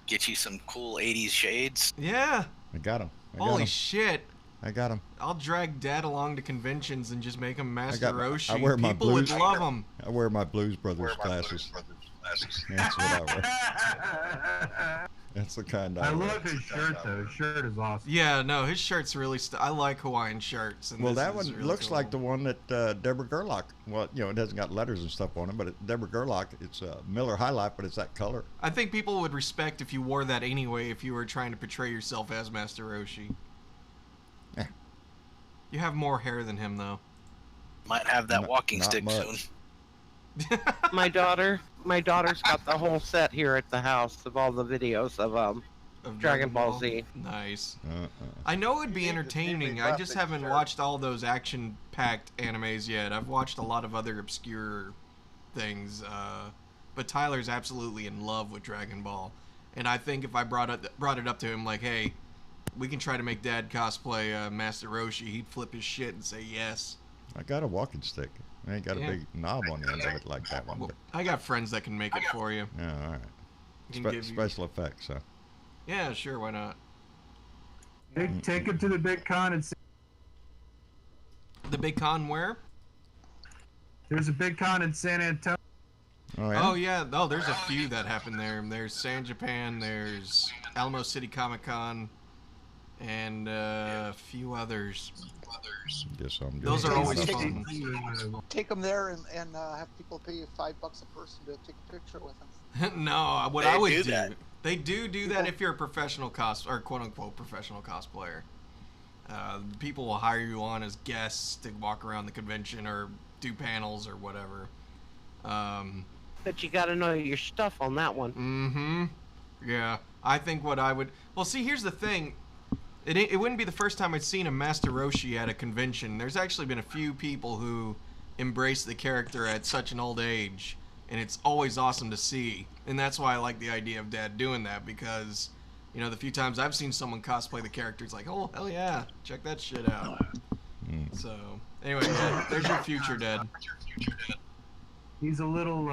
Get you some cool 80s shades. Yeah. I got him. Holy shit. I got him. I'll drag Dad along to conventions and just make him Master Roshi. I wear my People would love him. I wear my Blues Brothers glasses. That's what I wear. That's the kind I love his shirt though. His shirt is awesome. Yeah, no, his shirt's really. I like Hawaiian shirts. And well, this that is one really looks cool. like the one that Deborah Gerlach. Well, it hasn't got letters and stuff on it, but Deborah Gerlach, it's Miller High Life, but it's that color. I think people would respect if you wore that anyway if you were trying to portray yourself as Master Roshi. Yeah. You have more hair than him, though. Might have that walking not stick much. soon. My daughter's got the whole set here at the house of all the videos of Dragon Ball Z. Nice. Uh-uh. I know it'd be You need to entertaining. see me I just plastic haven't shirt. watched all those action-packed animes yet. I've watched a lot of other obscure things, but Tyler's absolutely in love with Dragon Ball. And I think if I brought it up to him, like, hey, we can try to make Dad cosplay Master Roshi, he'd flip his shit and say yes. I got a walking stick. I ain't got a Yeah. big knob on the end of it like that one. Well, But, I got friends that can make it for you. yeah, all right. Can give you- Special effects, huh? Yeah, sure, why not? Take him to the big con and see. The big con where? There's a big con in San Antonio. Oh, yeah? Oh yeah, no, there's a few that happen there. There's San Japan, there's Alamo City Comic Con, and a few others. Just something Those doing are always something. fun. Take them there and have people pay you $5 a person to take a picture with them. No, what They I would do do, that. they do that if you're a professional or quote unquote professional cosplayer. People will hire you on as guests to walk around the convention or do panels or whatever. But you got to know your stuff on that one. Mm-hmm. Yeah, I think what I would. Well, see, here's the thing. It wouldn't be the first time I'd seen a Master Roshi at a convention. There's actually been a few people who embrace the character at such an old age, and it's always awesome to see. And that's why I like the idea of Dad doing that, because, the few times I've seen someone cosplay the character, it's like, oh, hell yeah, check that shit out. So, anyway, Dad, there's your future, Dad. He's a little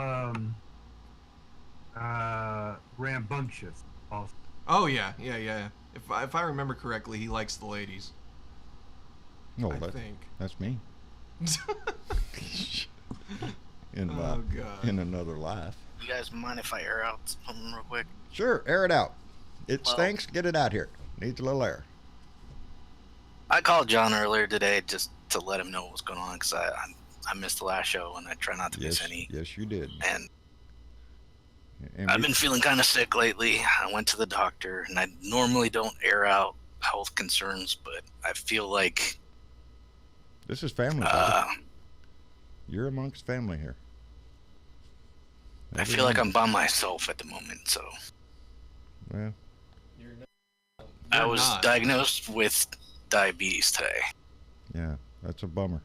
rambunctious. Also. Oh, yeah. If I remember correctly, he likes the ladies. No, I think. that's me. In Oh, God. in another life. You guys mind if I air out something real quick? Sure, air it out. It Well- stinks. Get it out here. Needs a little air. I called John earlier today just to let him know what was going on because I missed the last show and I try not to miss any. Yes, you did. And And I've been feeling kind of sick lately. I went to the doctor, and I normally don't air out health concerns, but I feel like this is family. buddy. You're amongst family here. I feel like I'm by myself at the moment. So Well, I You're was not. diagnosed with diabetes today. yeah, that's a bummer.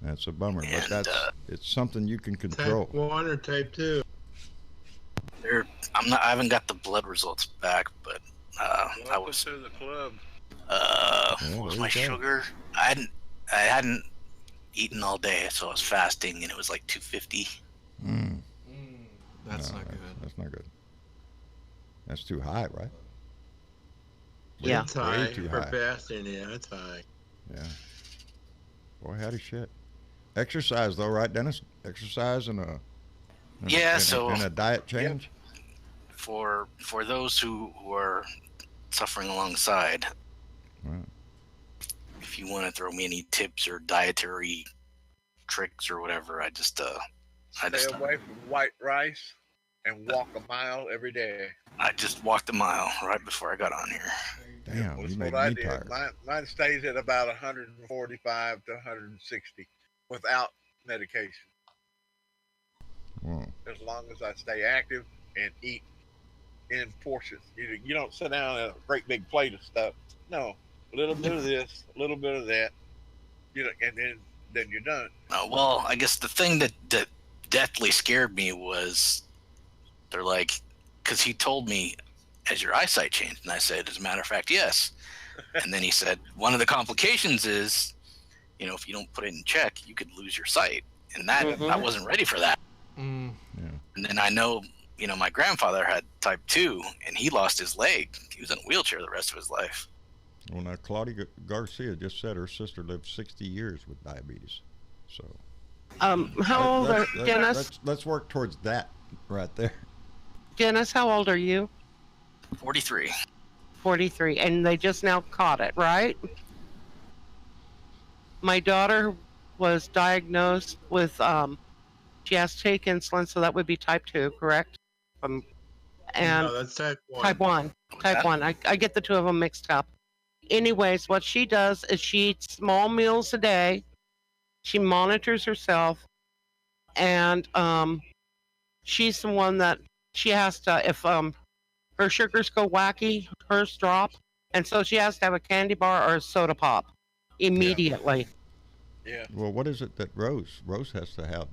That's a bummer, but And, it's something you can Type control. 1 or type 2? I haven't got the blood results back, but I Welcome was. to the club. What was there my you go. sugar? I hadn't eaten all day, so I was fasting, and it was like 250. That's No, not good. That's not good. That's too high, right? Yeah. It's high Way too for high. fasting. Yeah, it's high. Yeah. Boy, howdy shit. Exercise though, right, Dennis? Exercise and a diet change. For those who are suffering alongside, Right. if you want to throw me any tips or dietary tricks or whatever, I just Stay away from white rice and walk a mile every day. I just walked a mile right before I got on here. Damn, That's you what made I me did. tired. Mine stays at about 145 to 160 without medication. Whoa. As long as I stay active and eat in portions. You don't sit down at a great big plate of stuff. No, a little bit of this, a little bit of that, and then you're done. Well, I guess the thing that deathly scared me was they're like, because he told me, has your eyesight changed? And I said, as a matter of fact, yes. And then he said, one of the complications is, if you don't put it in check, you could lose your sight. And that I wasn't ready for that. Mm. Yeah. And then I know, my grandfather had type 2, and he lost his leg. He was in a wheelchair the rest of his life. Well, now Claudia Garcia just said her sister lived 60 years with diabetes. So How old are Dennis? Let's work towards that right there. Dennis, how old are you? 43. 43, and they just now caught it, right? My daughter was diagnosed with she has to take insulin, so that would be type 2, correct? And No, that's type 1. Type 1. Type 1. I get the two of them mixed up. Anyways, what she does is she eats small meals a day. She monitors herself, and she's the one that she has to, if her sugars go wacky, hers drop, and so she has to have a candy bar or a soda pop immediately. Yeah. Well, what is it that Rose has to have?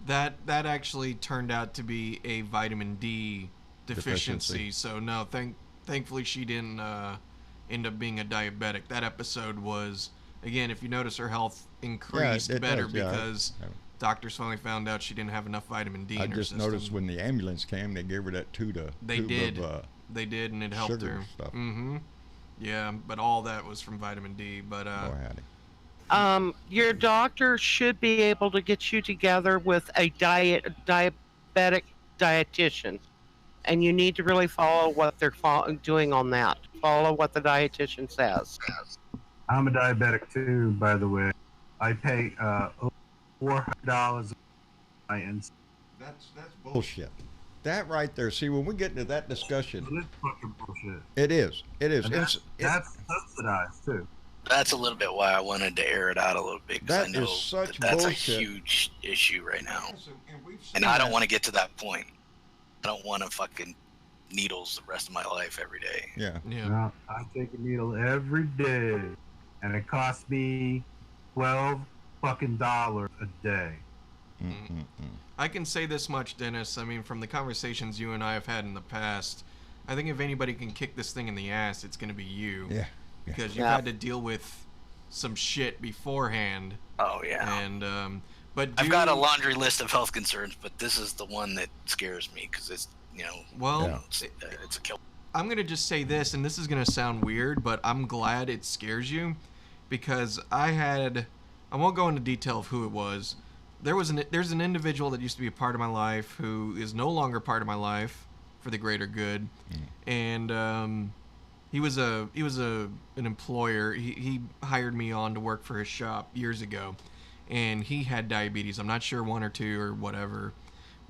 That actually turned out to be a vitamin D deficiency. So no, thankfully she didn't end up being a diabetic. That episode was, again, if you notice, her health increased better because doctors finally found out she didn't have enough vitamin D in her system. I just noticed when the ambulance came, they gave her that tube of they did, and it helped her. Stuff. Mm-hmm. Yeah, but all that was from vitamin D. But your doctor should be able to get you together with a diabetic dietitian, and you need to really follow what they're doing on that. Follow what the dietitian says. I'm a diabetic too, by the way. I pay $400 my insulin. That's bullshit. That right there. See, when we get into that discussion, It is fucking bullshit. it is. And that's subsidized too. That's a little bit why I wanted to air it out a little bit, because I That know is such that's bullshit. a huge issue right now. And I don't want to get to that point. I don't want to fucking needles the rest of my life every day. Yeah. Well, I take a needle every day, and it costs me $12 fucking a day. I can say this much, Dennis. I mean, from the conversations you and I have had in the past, I think if anybody can kick this thing in the ass, it's going to be you. Yeah. Because you've had to deal with some shit beforehand. Oh yeah. And but I've got a laundry list of health concerns, but this is the one that scares me because it's, it's a kill. I'm going to just say this, and this is going to sound weird, but I'm glad it scares you, because I won't go into detail of who it was. There's an individual that used to be a part of my life who is no longer part of my life for the greater good. And he was an employer. He hired me on to work for his shop years ago, and he had diabetes. I'm not sure 1 or 2 or whatever,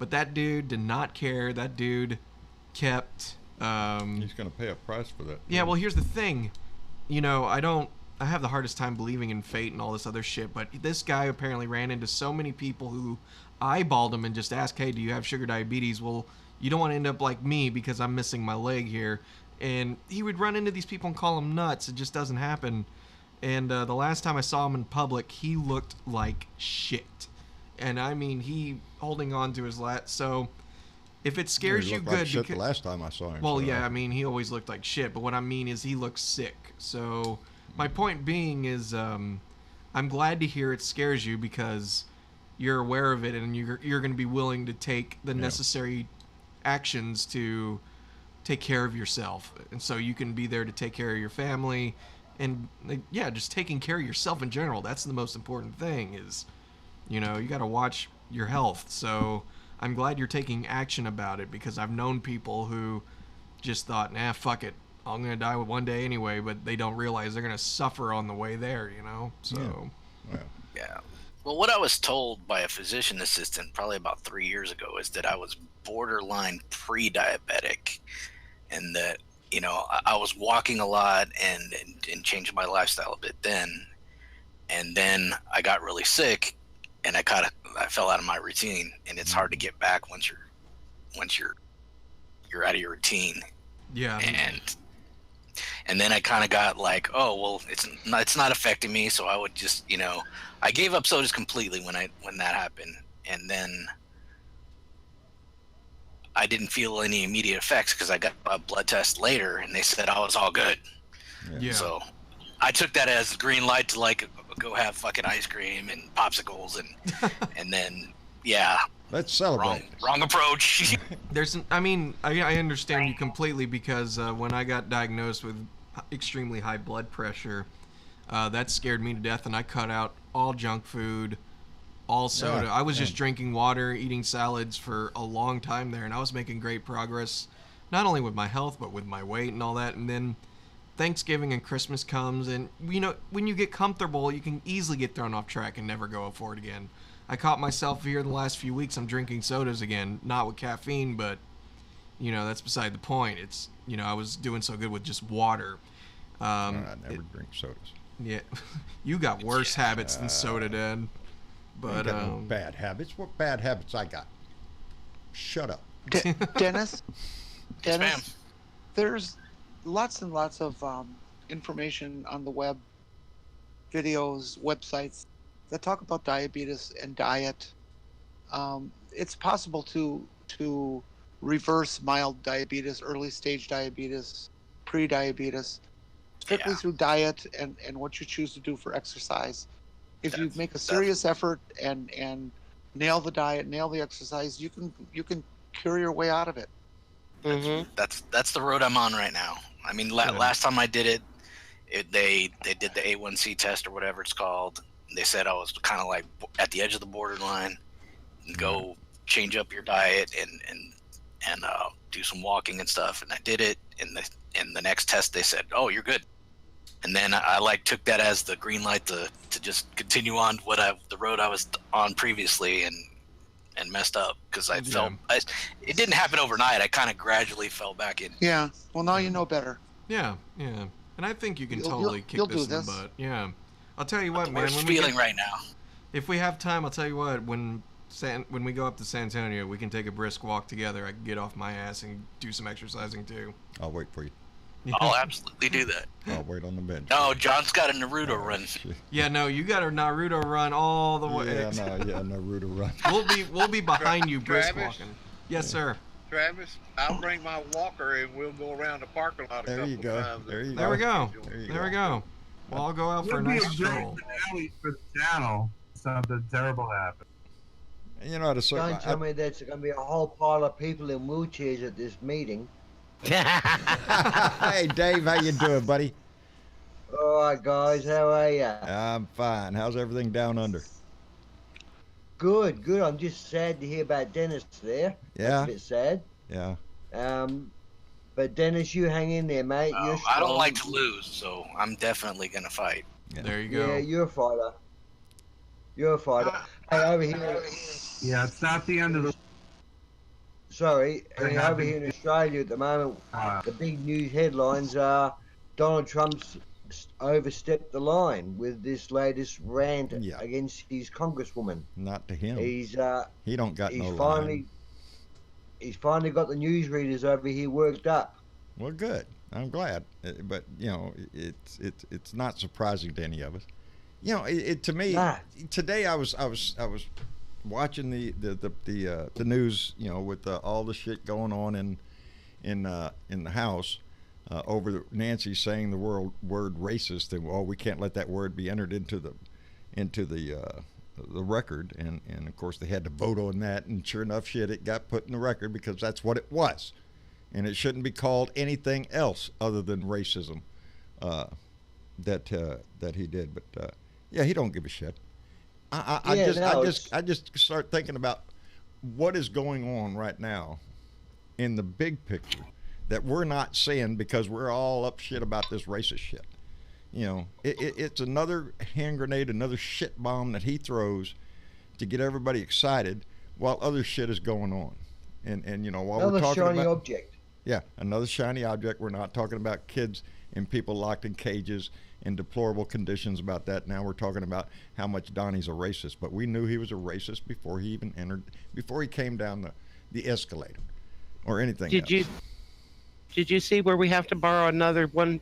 but that dude did not care. That dude kept he's gonna pay a price for that. Yeah, well, here's the thing. I have the hardest time believing in fate and all this other shit, but this guy apparently ran into so many people who eyeballed him and just asked, hey, do you have sugar diabetes? Well, you don't want to end up like me because I'm missing my leg here. And he would run into these people and call them nuts. It just doesn't happen. And the last time I saw him in public, he looked like shit. And I mean, he holding on to his so if it scares you, good. Like shit the last time I saw him. Well, yeah, I mean, he always looked like shit. But what I mean is he looks sick. So my point being is, I'm glad to hear it scares you, because you're aware of it and you're going to be willing to take the necessary actions to take care of yourself, and so you can be there to take care of your family, and just taking care of yourself in general. That's the most important thing. Is you got to watch your health. So I'm glad you're taking action about it, because I've known people who just thought, nah, fuck it, I'm gonna die one day anyway, but they don't realize they're gonna suffer on the way there. So yeah. Well, what I was told by a physician assistant probably about 3 years ago is that I was borderline pre-diabetic, and that I was walking a lot and changing my lifestyle a bit then, and then I got really sick, and I fell out of my routine, and it's hard to get back once you're out of your routine. Yeah. And then I kind of got like, oh well, it's not affecting me, so I would just I gave up sodas completely when that happened, and then I didn't feel any immediate effects because I got a blood test later and they said I was all good. Yeah. So I took that as a green light to like go have fucking ice cream and popsicles and then let's celebrate. Wrong approach. I understand you completely, because when I got diagnosed with extremely high blood pressure, that scared me to death, and I cut out all junk food, all soda. I was just drinking water, eating salads for a long time there, and I was making great progress. not only with my health, but with my weight and all that. And then Thanksgiving and Christmas comes, and when you get comfortable, you can easily get thrown off track and never go for it again. I caught myself here the last few weeks. I'm drinking sodas again, not with caffeine, but that's beside the point. It's I was doing so good with just water. I never drink sodas. Yeah, you got worse habits than soda, Dad. But no bad habits. What bad habits I got? Shut up, Dennis. Yes, ma'am. There's lots and lots of information on the web, videos, websites that talk about diabetes and diet. It's possible to reverse mild diabetes, early stage diabetes, pre-diabetes, strictly through diet and what you choose to do for exercise. If you make a serious effort and nail the diet, nail the exercise, you can cure your way out of it. Mm-hmm. That's the road I'm on right now. I mean, last time I did it, they did the A1C test or whatever it's called. They said I was kind of like at the edge of the borderline. Go change up your diet and do some walking and stuff. And I did it. And the next test they said, "Oh, you're good." And then I took that as the green light to just continue on the road I was on previously and messed up because I felt it didn't happen overnight. I kind of gradually fell back in. Yeah. Well, now you know better. Yeah. And I think you can totally kick this in the butt. Yeah. I'll tell you what, man. Worst feeling right now. If we have time, I'll tell you what. When we go up to San Antonio, we can take a brisk walk together. I can get off my ass and do some exercising too. I'll wait for you. I'll absolutely do that. I'll wait on the bench. No, John's got a Naruto run. Shit. Yeah, no, you got a Naruto run all the way. Naruto run. We'll be behind you, brisk Travis? walking. Yes, sir. Travis, I'll bring my walker and we'll go around the parking lot a There you couple go. times. There you There we go. There you There we go. Well, I'll go out for a It'll be nice great stroll. finale for the channel. Something terrible happened. You know, Don't tell me there's going to be a whole pile of people in wheelchairs at this meeting. Hey, Dave, how you doing, buddy? All right, guys, how are you? I'm fine. How's everything down under? Good, good. I'm just sad to hear about Dennis there. Yeah. That's a bit sad. Yeah. But Dennis, you hang in there, mate. You're I don't strong. like to lose, so I'm definitely gonna fight. Yeah. There you go. Yeah, you're a fighter. You're a fighter. Hey, over here. Yeah, it's not the end of the. Sorry, Very over happy. here in Australia at the moment, the big news headlines are Donald Trump's overstepped the line with this latest rant against his congresswoman. Not to him. He don't got no finally, line. He's finally got the newsreaders over here worked up. Well, good. I'm glad. But it's not surprising to any of us. To me, today I was watching the news, with all the shit going on in the House over Nancy saying the word racist, and we can't let that word be entered into the record, and of course they had to vote on that, and sure enough, shit, it got put in the record because that's what it was, and it shouldn't be called anything else other than racism that he did. But he don't give a shit. I just start thinking about what is going on right now in the big picture that we're not seeing because we're all up shit about this racist shit. It's another hand grenade, another shit bomb that he throws to get everybody excited while other shit is going on. And while another we're talking shiny about object. Yeah, another shiny object. We're not talking about kids and people locked in cages in deplorable conditions about that. Now we're talking about how much Donnie's a racist, but we knew he was a racist before he even before he came down the escalator or anything else. Did you see where we have to borrow another $1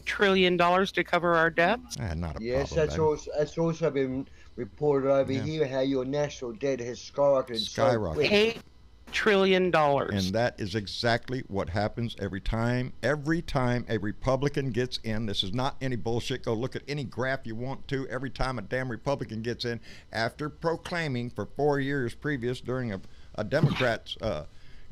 trillion to cover our debts? Not a yes, problem. that's also been reported over here, how your national debt has skyrocketed. So quick. $8 trillion. And that is exactly what happens every time a Republican gets in. This is not any bullshit. Go look at any graph you want to. Every time a damn Republican gets in, after proclaiming for 4 years previous during a Democrat's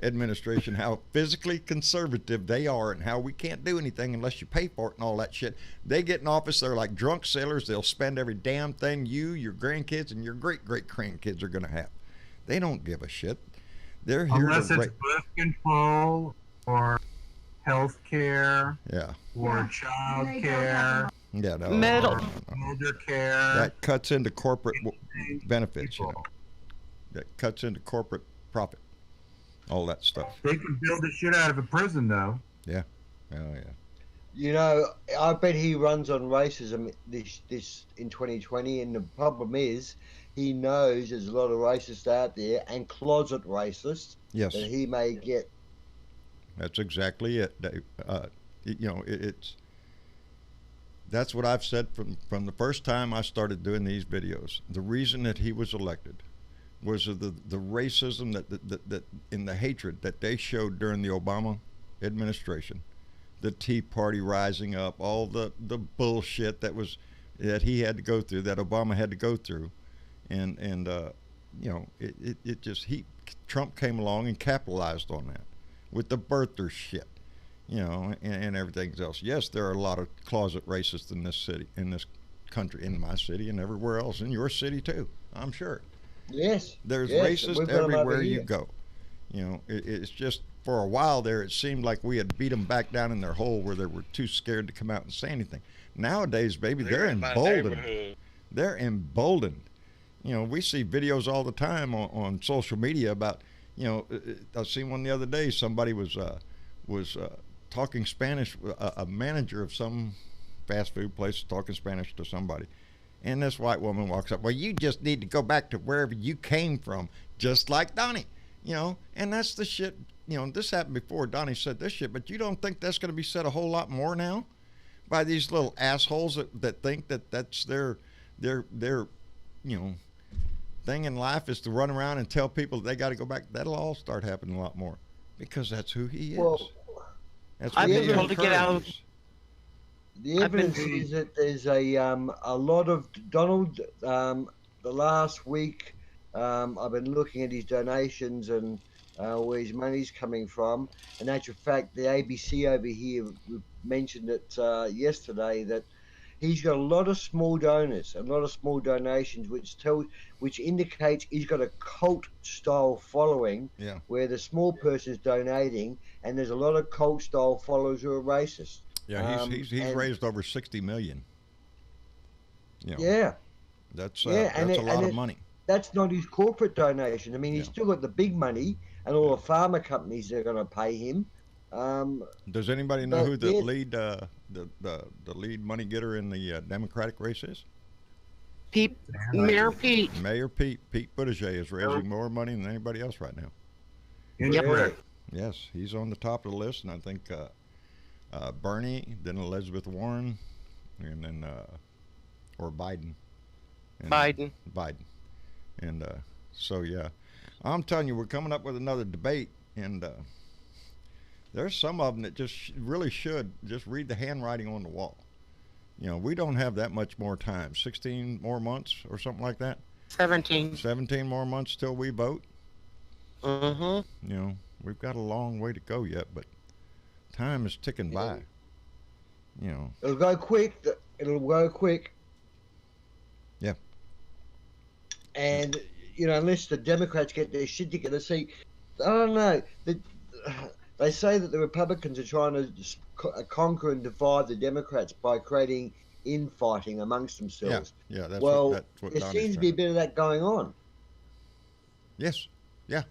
administration how physically conservative they are and how we can't do anything unless you pay for it and all that shit, they get in office, they're like drunk sailors. They'll spend every damn thing you, your grandkids, and your great-great-grandkids are going to have. They don't give a shit. They're here unless to it's birth control or health care, or child care, elder care. That cuts into corporate benefits, you know. That cuts into corporate profit. All that stuff. They can build the shit out of a prison, though. Yeah. Oh, yeah. You know, I bet he runs on racism this in 2020, and the problem is he knows there's a lot of racists out there and closet racists that he may get. That's exactly it, Dave. You know, that's what I've said from the first time I started doing these videos. The reason that he was elected was the racism that in the hatred that they showed during the Obama administration, the Tea Party rising up, all the bullshit that he had to go through, that Obama had to go through, and you know, Trump came along and capitalized on that with the birther shit, you know, and everything else. Yes, there are a lot of closet racists in this city, in this country, in my city, and everywhere else, in your city too, I'm sure. Yes. There's racists everywhere you go. You know, it's just for a while there, it seemed like we had beat them back down in their hole where they were too scared to come out and say anything. Nowadays, baby, they're emboldened. They're emboldened. You know, we see videos all the time on social media about, you know, I seen one the other day. Somebody was talking Spanish. A manager of some fast food place talking Spanish to somebody, and this white woman walks up. Well, you just need to go back to wherever you came from, just like Donnie. You know, and that's the shit. You know, this happened before Donnie said this shit, but you don't think that's going to be said a whole lot more now by these little assholes that think that that's their you know, thing in life is to run around and tell people that they got to go back. That'll all start happening a lot more because that's who he is. Well, that's I've been told to get out. The evidence is that there's a lot of Donald. The last week, I've been looking at his donations and where his money's coming from. In actual fact, the ABC over here mentioned it yesterday that he's got a lot of small donors, a lot of small donations, which indicates he's got a cult-style following, where the small person's donating, and there's a lot of cult-style followers who are racist. Yeah, he's raised over 60 million. You know, yeah, that's a lot of money. That's not his corporate donation. I mean, he's still got the big money and all the pharma companies that are going to pay him. Does anybody know who the lead the lead money getter in the Democratic race is? Mayor Pete. Mayor Pete Buttigieg is raising more money than anybody else right now. Incorrect. Yes, he's on the top of the list, and I think Bernie, then Elizabeth Warren, and then or Biden. Biden. And so yeah, I'm telling you, we're coming up with another debate, and there's some of them that just really should just read the handwriting on the wall. You know, we don't have that much more time. 16 more months or something like that. 17 more months till we vote. You know, we've got a long way to go yet, but time is ticking by. You know, it'll go quick. Yeah. And you know, unless the Democrats get their shit together, see, I don't know. They say that the Republicans are trying to conquer and divide the Democrats by creating infighting amongst themselves. Yeah. That's what there seems to be a bit of that going on. Yes. Yeah.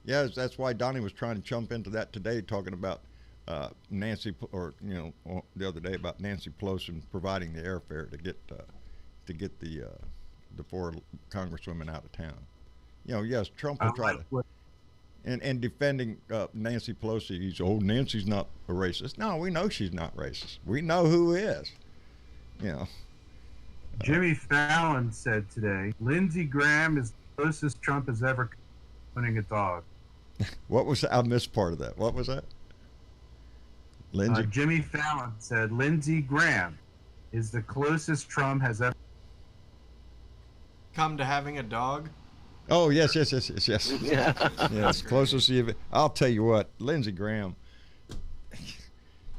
That's why Donnie was trying to jump into that today, talking about Nancy, or you know, the other day about Nancy Pelosi and providing the airfare to get the 4 congresswomen out of town. You know, yes, Trump will try to. And defending Nancy Pelosi, Nancy's not a racist. No, we know she's not racist. We know who is. You know. Jimmy Fallon said today, Lindsey Graham is the closest Trump has ever owning a dog. What was that? I missed part of that. What was that? Lindsey? Jimmy Fallon said Lindsey Graham is the closest Trump has ever come to having a dog. Oh, yes. Yes, closest you've. I'll tell you what, Lindsey Graham.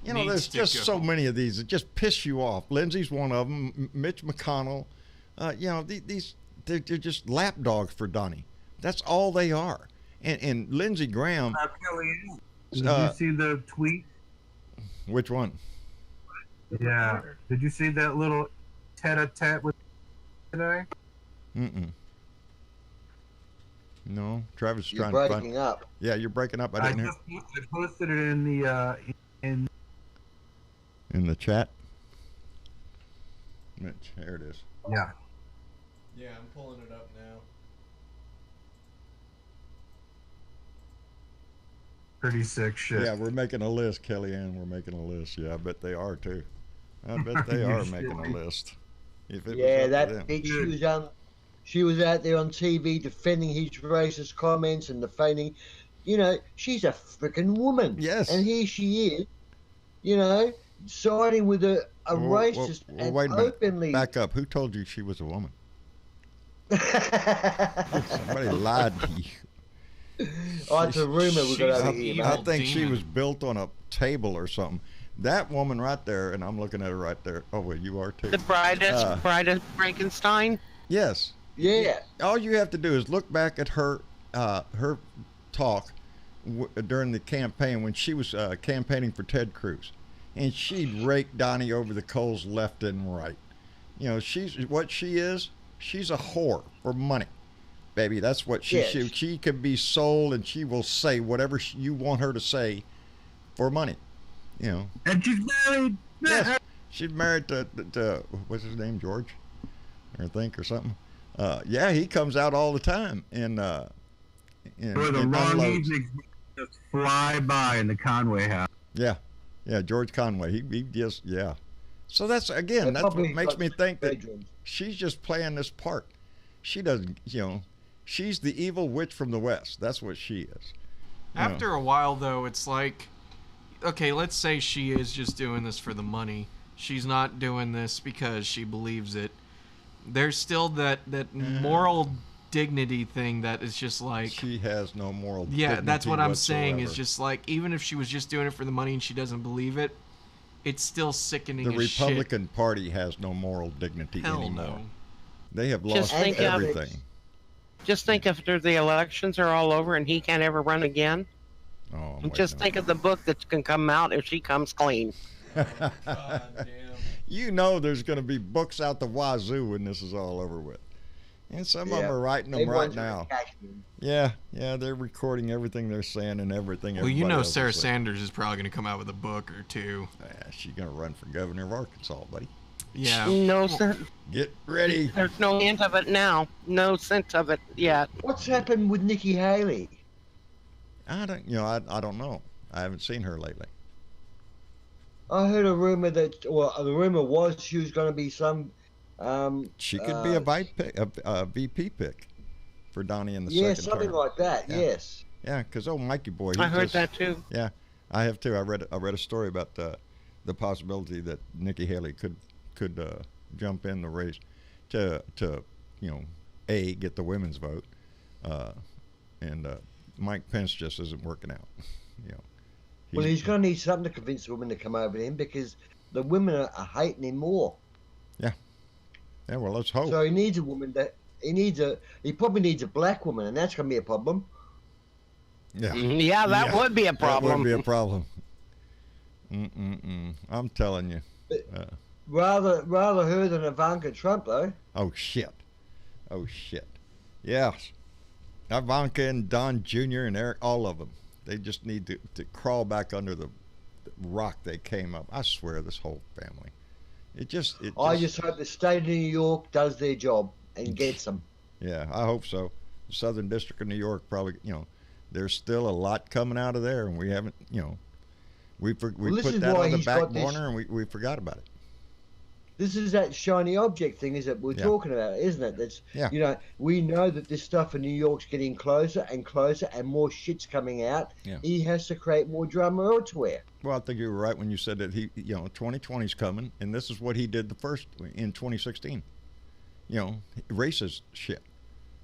You know, there's just so many of these that just piss you off. Lindsey's one of them. Mitch McConnell. You know, they're just lapdogs for Donnie. That's all they are. And Lindsey Graham. Did you see the tweet? Which one? Yeah. Did you see that little tete-a-tete with today? Mm-mm. No, Travis is You're trying to breaking find. up. Yeah, you're breaking up. I didn't hear. I posted it in the In the chat. Mitch, here it is. Yeah. Yeah, I'm pulling it up now. Pretty sick shit. Yeah, we're making a list, Kellyanne. We're making a list. Yeah, I bet they are too. I bet they are making a list. If it Yeah, was up that to them. bitch. She was out there on TV defending his racist comments and defending. You know, she's a freaking woman. Yes. And here she is. You know, siding with a racist and wait a minute. openly. Back up. Who told you she was a woman? Somebody lied to you. Oh, it's a rumor we got over here, I man. think she was built on a table or something. That woman right there, and I'm looking at her right there. Oh, well, you are too. The bride of Frankenstein? Yes. Yeah. All you have to do is look back at her talk during the campaign when she was campaigning for Ted Cruz, and she'd rake Donnie over the coals left and right. You know, she's a whore for money, baby. That's what she can be sold, and she will say whatever you want her to say for money. You know. And she's married. Yes. She's married to what's his name, George, I think, or something. Yeah, he comes out all the time and for the long evenings just fly by in the Conway house. Yeah, George Conway. He just So that's again. That's what makes me think that she's just playing this part. She doesn't. You know, she's the evil witch from the West. That's what she is. After a while, though, it's like, okay, let's say she is just doing this for the money. She's not doing this because she believes it. There's still that moral dignity thing that is just like... She has no moral dignity. Yeah, that's what I'm whatsoever. saying. Is just like, even if she was just doing it for the money and she doesn't believe it, it's still sickening The as shit. Republican Party has no moral dignity anymore. No. They have lost everything. Just think after the elections are all over and he can't ever run again. Oh, just think of the book that can come out if she comes clean. God damn. You know there's going to be books out the wazoo when this is all over with. And some of them are writing them right now. Yeah, they're recording everything they're saying and everything. Well, you know Sarah Sanders is probably going to come out with a book or two. Yeah, she's going to run for governor of Arkansas, buddy. Yeah. No, sir. Get ready. There's no hint of it now. No sense of it yet. What's happened with Nikki Haley? I don't know. I haven't seen her lately. I heard a rumor that, the rumor was she was going to be some. She could be a VP pick for Donnie in the second term. Yeah, something like that. Yeah. Yes. Yeah, because Mikey boy. I heard that too. Yeah, I have too. I read a story about the possibility that Nikki Haley could jump in the race to get the women's vote, and Mike Pence just isn't working out. You know. He's going to need something to convince the women to come over to him because the women are hating him more. Yeah. Yeah. Well, let's hope. So he needs a woman he probably needs a black woman, and that's going to be a problem. Yeah. Yeah, that would be a problem. That would be a problem. I'm telling you. Rather her than Ivanka Trump, though. Oh shit. Yes. Ivanka and Don Jr. and Eric, all of them. They just need to crawl back under the rock they came up. I swear, this whole family. I just hope the state of New York does their job and gets them. Yeah, I hope so. The Southern District of New York probably, there's still a lot coming out of there, and we haven't, we put that on the back burner and we forgot about it. This is that shiny object thing, is it? We're talking about, isn't it? That's we know that this stuff in New York's getting closer and closer, and more shit's coming out. Yeah. He has to create more drama elsewhere. Well, I think you were right when you said that 2020's coming, and this is what he did in 2016. Racist shit,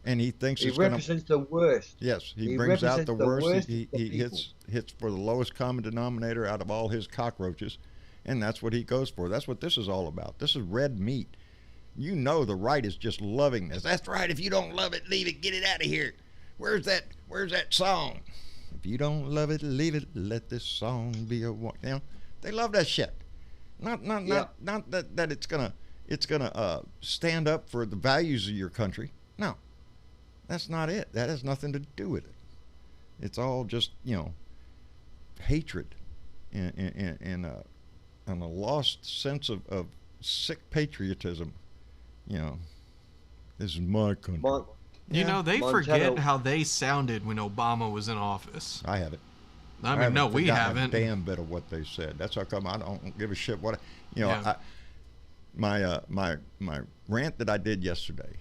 and he thinks he represents the worst. Yes, he brings out the worst. He hits for the lowest common denominator out of all his cockroaches. And that's what he goes for. That's what this is all about. This is red meat. The right is just loving this. That's right. If you don't love it, leave it. Get it out of here. Where's that Where's that song? If you don't love it, leave it. Let this song be a one. You know, they love that shit. Not that it's gonna stand up for the values of your country. No, that's not it. That has nothing to do with it. It's all just, you know, hatred and a lost sense of sick patriotism. You know, this is my country. You know, they forget how they sounded when Obama was in office. I haven't. I mean, no, we haven't. A damn bit of what they said. That's how come I don't give a shit what. You know, Yeah. my rant that I did yesterday.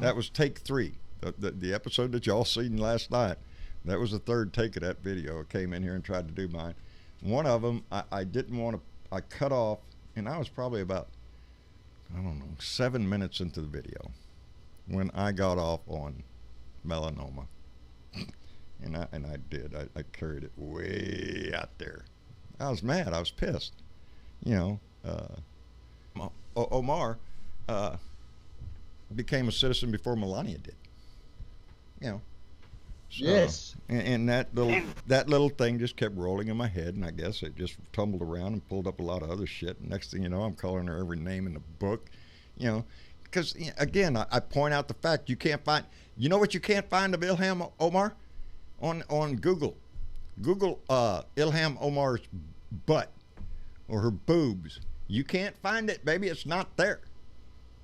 That was take 3. The episode that y'all seen last night. That was the third take of that video. I came in here and tried to do mine. One of them I didn't want to. I cut off, and I was probably about, I don't know, 7 minutes into the video when I got off on melanoma. And I did. I carried it way out there. I was mad. I was pissed. You know, Omar became a citizen before Melania did. You know. So, Yes. And that little thing just kept rolling in my head, and I guess it just tumbled around and pulled up a lot of other shit. And next thing you know, I'm calling her every name in the book. You know, because again, I point out the fact you can't find. You know what you can't find of Ilham Omar? On Google. Google Ilham Omar's butt or her boobs. You can't find it, baby. It's not there.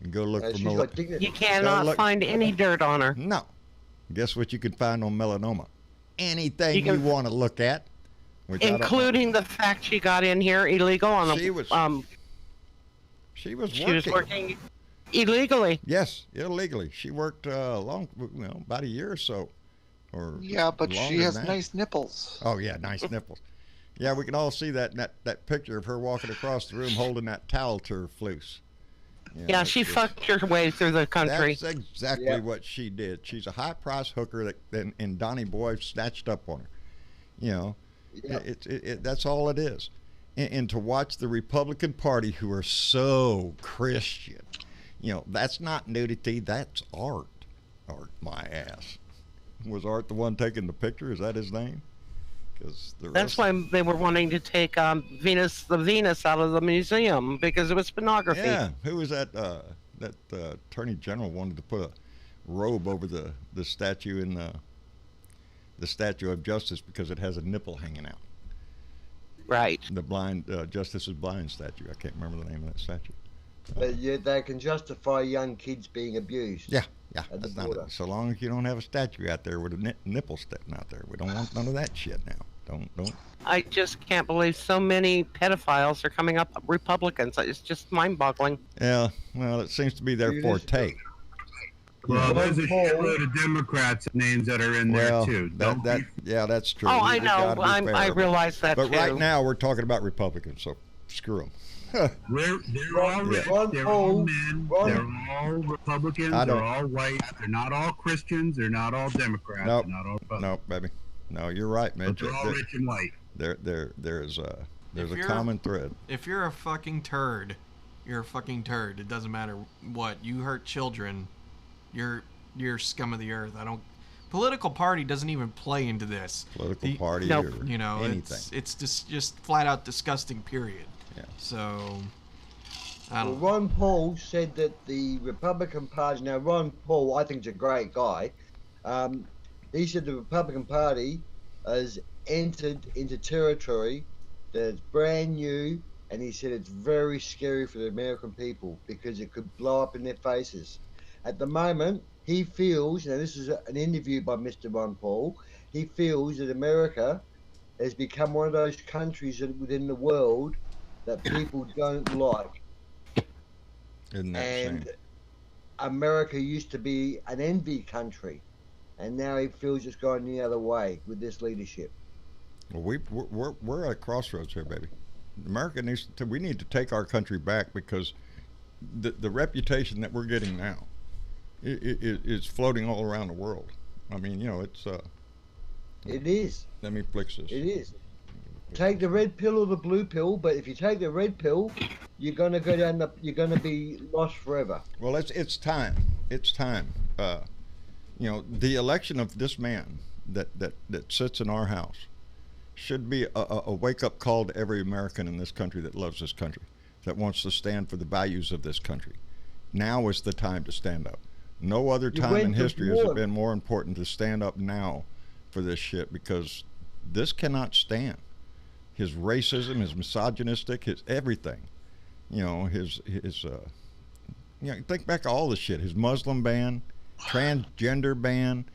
And go look for more. You cannot find any dirt on her. No. Guess what you can find on melanoma? Anything you want to look at. Including the fact she got in here illegal on she was working illegally. Yes, illegally. She worked about a year or so. Yeah, but she has nice nipples. Oh yeah, nice nipples. Yeah, we can all see that picture of her walking across the room holding that towel to her floose. Yeah, she fucked her way through the country. That's exactly what she did. She's a high-price hooker and Donnie Boy snatched up on her. You know, that's all it is. And to watch the Republican Party, who are so Christian, you know, that's not nudity, that's art. Art, my ass. Was Art the one taking the picture? Is that his name? That's why they were wanting to take the Venus out of the museum, because it was pornography. Yeah, who was that? That Attorney General wanted to put a robe over the statue in the Statue of Justice because it has a nipple hanging out. Right. The blind Justice is Blind statue. I can't remember the name of that statue. They can justify young kids being abused. Yeah. That's not it. So long as you don't have a statue out there with a nipple sticking out there, we don't want none of that shit now. Don't. I just can't believe so many pedophiles are coming up Republicans. It's just mind-boggling. Yeah, well, it seems to be their forte. Well, there's a shitload of Democrats names that are in there too. That's true. Oh, I know. I realize that but too. Right now we're talking about Republicans, so screw them. They're all men. They're all Republicans. They're all white. They're not all Christians. They're not all Democrats. Nope. They're not all Republicans. Nope, baby. No, you're right, Mitch. But they're all rich and white. There's a common thread. If you're a fucking turd, you're a fucking turd. It doesn't matter what. You hurt children, you're scum of the earth. Political party doesn't even play into this. Political party nope. or you know, anything. It's just flat out disgusting, period. Yeah. So, Ron Paul said that the Republican Party. Now, Ron Paul, I think, is a great guy. He said the Republican Party has entered into territory that's brand new, and he said it's very scary for the American people because it could blow up in their faces. At the moment, he feels, now this is an interview by Mr. Ron Paul, he feels that America has become one of those countries within the world that people don't like. Isn't that and shame? America used to be an envy country, and now he feels it's going the other way with this leadership. Well, we're at a crossroads here, baby. America we need to take our country back because the reputation that we're getting now is floating all around the world. I mean, you know, it's It is. Let me fix this. It is. Take the red pill or the blue pill, but if you take the red pill, you're gonna go down you're gonna be lost forever. Well, it's time. It's time. You know, the election of this man that sits in our house should be a wake-up call to every American in this country that loves this country, that wants to stand for the values of this country. Now is the time to stand up. No other time in history has it been more important to stand up now for this shit, because this cannot stand. His racism, his misogynistic, his everything. You know, his you know, think back to all the shit. His Muslim ban, transgender ban,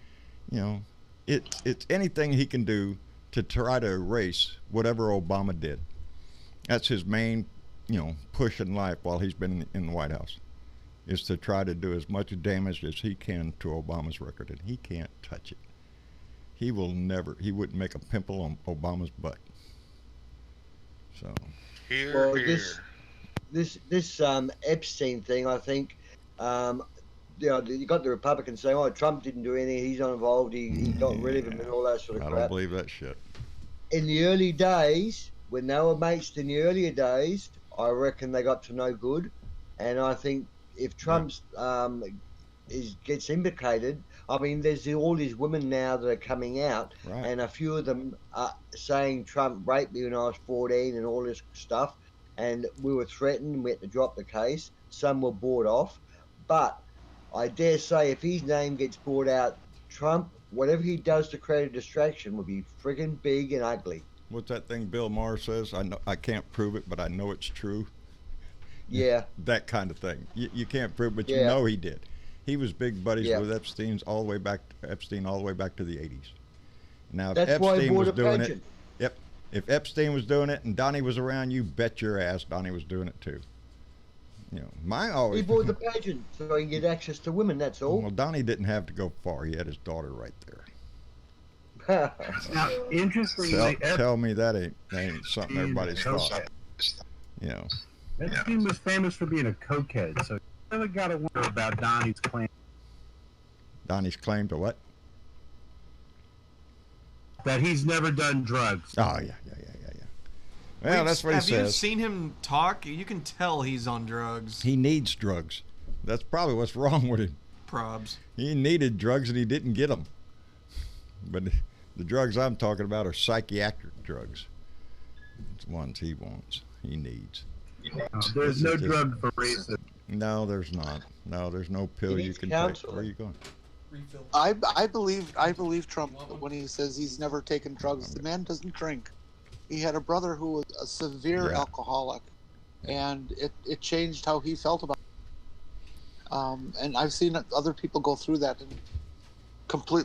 you know, it's anything he can do to try to erase whatever Obama did. That's his main, you know, push in life while he's been in the White House, is to try to do as much damage as he can to Obama's record, and he can't touch it. He wouldn't make a pimple on Obama's butt. So. Well, this Epstein thing, I think, you know, you got the Republicans saying, "Oh, Trump didn't do anything. He's not involved. He got rid of him and all that sort of crap." I don't believe that shit. In the early days, when they were mates in the earlier days, I reckon they got to no good. And I think if Trump's gets implicated, I mean, there's all these women now that are coming out, right, and a few of them are saying Trump raped me when I was 14 and all this stuff. And we were threatened, we had to drop the case. Some were bought off. But I dare say if his name gets brought out, Trump, whatever he does to create a distraction will be friggin' big and ugly. What's that thing Bill Maher says? I can't prove it, but I know it's true. Yeah. That kind of thing. You can't prove, but you know he did. He was big buddies with Epstein all the way back to the 80s. Now, if Epstein was doing it, if Epstein was doing it and Donnie was around, you bet your ass Donnie was doing it too. You know, he bought the pageant so he can get access to women. That's all. Well, Donnie didn't have to go far. He had his daughter right there. Now, interestingly, tell me that ain't something everybody's thought. You know, Epstein was famous for being a cokehead, so you really got to wonder about Donnie's claim. Donnie's claim to what? That he's never done drugs. Oh, yeah. Well, that's what he says. Have you seen him talk? You can tell he's on drugs. He needs drugs. That's probably what's wrong with him. Probs. He needed drugs and he didn't get them. But the drugs I'm talking about are psychiatric drugs. It's the ones he wants, he needs. There's no drug for racism. No, there's not. No, there's no pill you can take. Where are you going? I believe Trump when he says he's never taken drugs. The man doesn't drink. He had a brother who was a severe alcoholic, and it changed how he felt about it. And I've seen other people go through that, and complete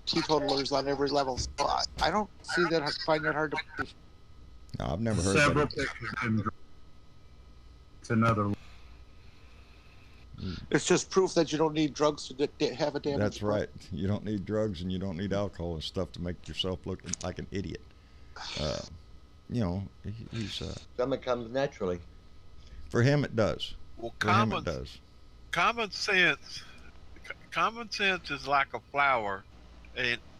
teetotalers on every level. So I don't see that. I find that hard to believe. No, I've never heard several of it. pictures. It's another. It's just proof that you don't need drugs to have a damage. That's right. You don't need drugs and you don't need alcohol and stuff to make yourself look like an idiot. You know, he's Something comes naturally. For him, it does. Well, for him, it does. Common sense is like a flower,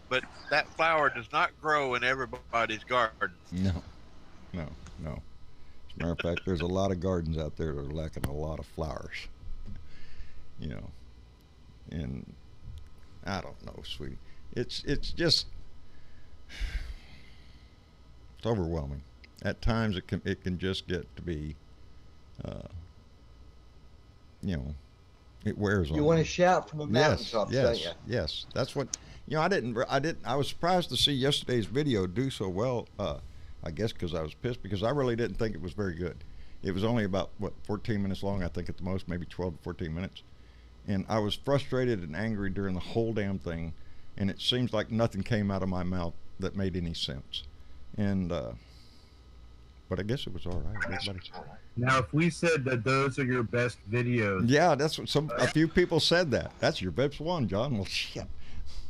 but that flower does not grow in everybody's garden. No. As a matter of fact, there's a lot of gardens out there that are lacking a lot of flowers. You know, and I don't know, sweetie. It's just it's overwhelming. At times, it can just get to be, you know, it wears on you. You want to shout from the mountaintops, don't you? Yes, that's what. You know, I was surprised to see yesterday's video do so well. I guess because I was pissed, because I really didn't think it was very good. It was only about 14 minutes long, I think at the most, maybe 12 to 14 minutes. And I was frustrated and angry during the whole damn thing, and it seems like nothing came out of my mouth that made any sense. And but I guess it was all right. Now, if we said that those are your best videos, yeah, that's what a few people said that. That's your best one, John. Well, shit.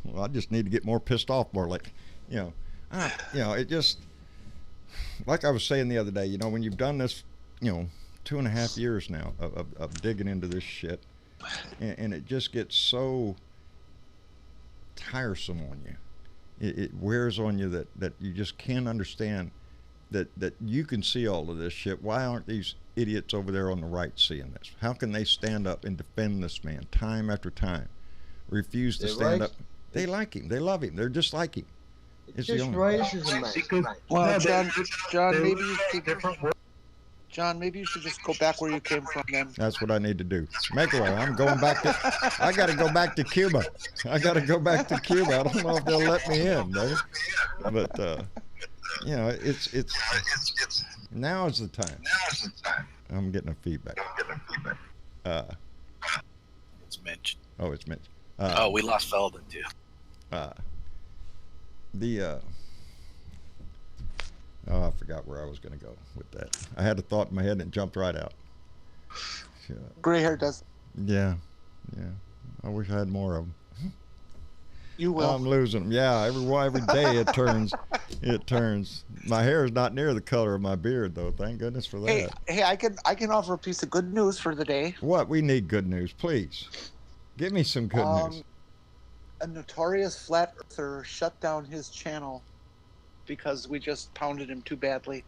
Well, I just need to get more pissed off, more like, you know, it just, like I was saying the other day, you know, when you've done this, you know, 2.5 years now of digging into this shit, and it just gets so tiresome on you. It wears on you that you just can't understand that you can see all of this shit. Why aren't these idiots over there on the right seeing this? How can they stand up and defend this man time after time refuse to stand up. They like him. They love him. They're just like him. It's just racism, mate. Well, John, maybe you should just go back where you came from then. That's what I need to do. Make a way. I'm going back to. I got to go back to Cuba. I got to go back to Cuba. I don't know if they'll let me in, though. But you know, it's now is the time. I'm getting a feedback. It's Mitch. Oh, it's Mitch. We lost Felden too. I forgot where I was going to go with that. I had a thought in my head and it jumped right out. Gray hair does. Yeah. I wish I had more of them. You will. I'm losing them. Yeah, every day it turns. It turns. My hair is not near the color of my beard, though. Thank goodness for that. Hey, I can offer a piece of good news for the day. What? We need good news, please. Give me some good news. A notorious flat earther shut down his channel because we just pounded him too badly.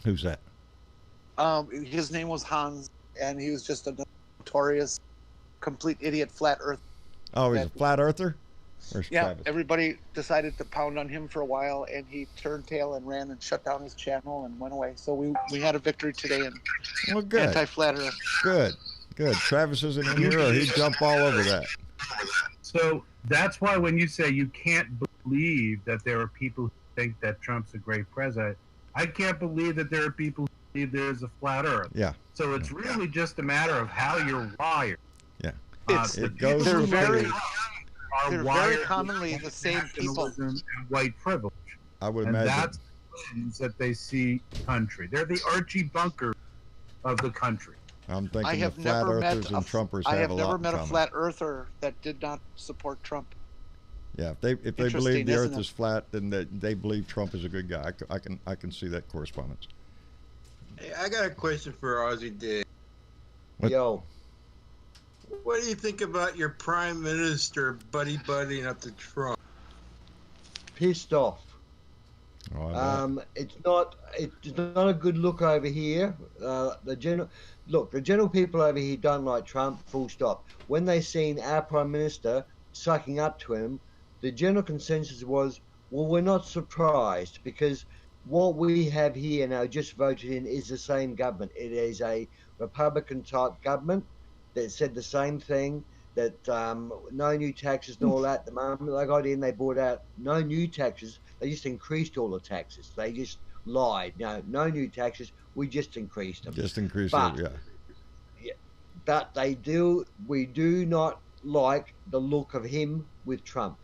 Who's that? His name was Hans, and he was just a notorious, complete idiot flat earther. Oh, he's a flat earther? Yeah, Travis? Everybody decided to pound on him for a while, and he turned tail and ran and shut down his channel and went away. So we had a victory today in anti-flat earth. Good. Travis isn't in here, or he'd jump all over that. So that's why when you say you can't believe that there are people who think that Trump's a great president, I can't believe that there are people who believe there's a flat earth. Yeah. So it's really just a matter of how you're wired. Yeah. They're very commonly the same people. And white privilege. I would and imagine. That's that they see country. They're the Archie Bunker of the country. I'm thinking the flat earthers and Trumpers have a lot in common. I have never met a flat earther that did not support Trump. Yeah, if they believe the earth is flat, then they believe Trump is a good guy. I can see that correspondence. Hey, I got a question for Ozzy Day. Yo. What do you think about your prime minister buddying up to Trump? Pissed off. It's not a good look over here. The general people over here don't like Trump. Full stop. When they seen our prime minister sucking up to him, the general consensus was, well, we're not surprised because what we have here now just voted in is the same government. It is a Republican type government that said the same thing, that no new taxes and all that. The moment they got in, they brought out no new taxes. They just increased all the taxes. They just lied. No new taxes. We just increased them. But we do not like the look of him with Trump.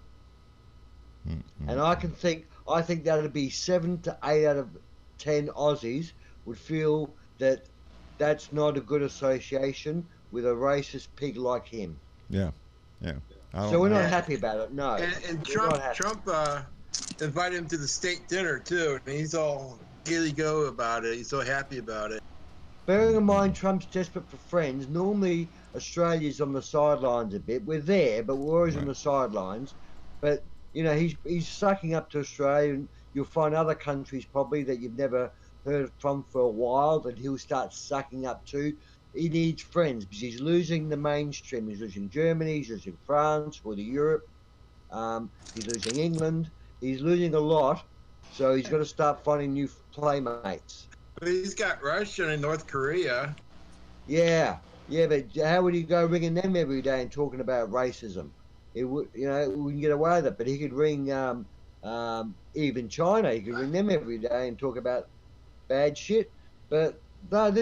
Mm-hmm. And I think that would be 7 to 8 out of 10 Aussies would feel that that's not a good association with a racist pig like him. Yeah. So we're not happy about it. No. And Trump invited him to the state dinner too, and he's all giddy-go about it. He's so happy about it. Bearing in mind Trump's desperate for friends, normally Australia's on the sidelines a bit. We're there, but we're always on the sidelines. But he's sucking up to Australia, and you'll find other countries probably that you've never heard from for a while that he'll start sucking up to. He needs friends because he's losing the mainstream. He's losing Germany, he's losing France, or Europe. He's losing England. He's losing a lot, so he's got to start finding new playmates. But he's got Russia and North Korea. Yeah, but how would he go ringing them every day and talking about racism? It would, we can get away with it. But he could ring even China. He could ring them every day and talk about bad shit. But no,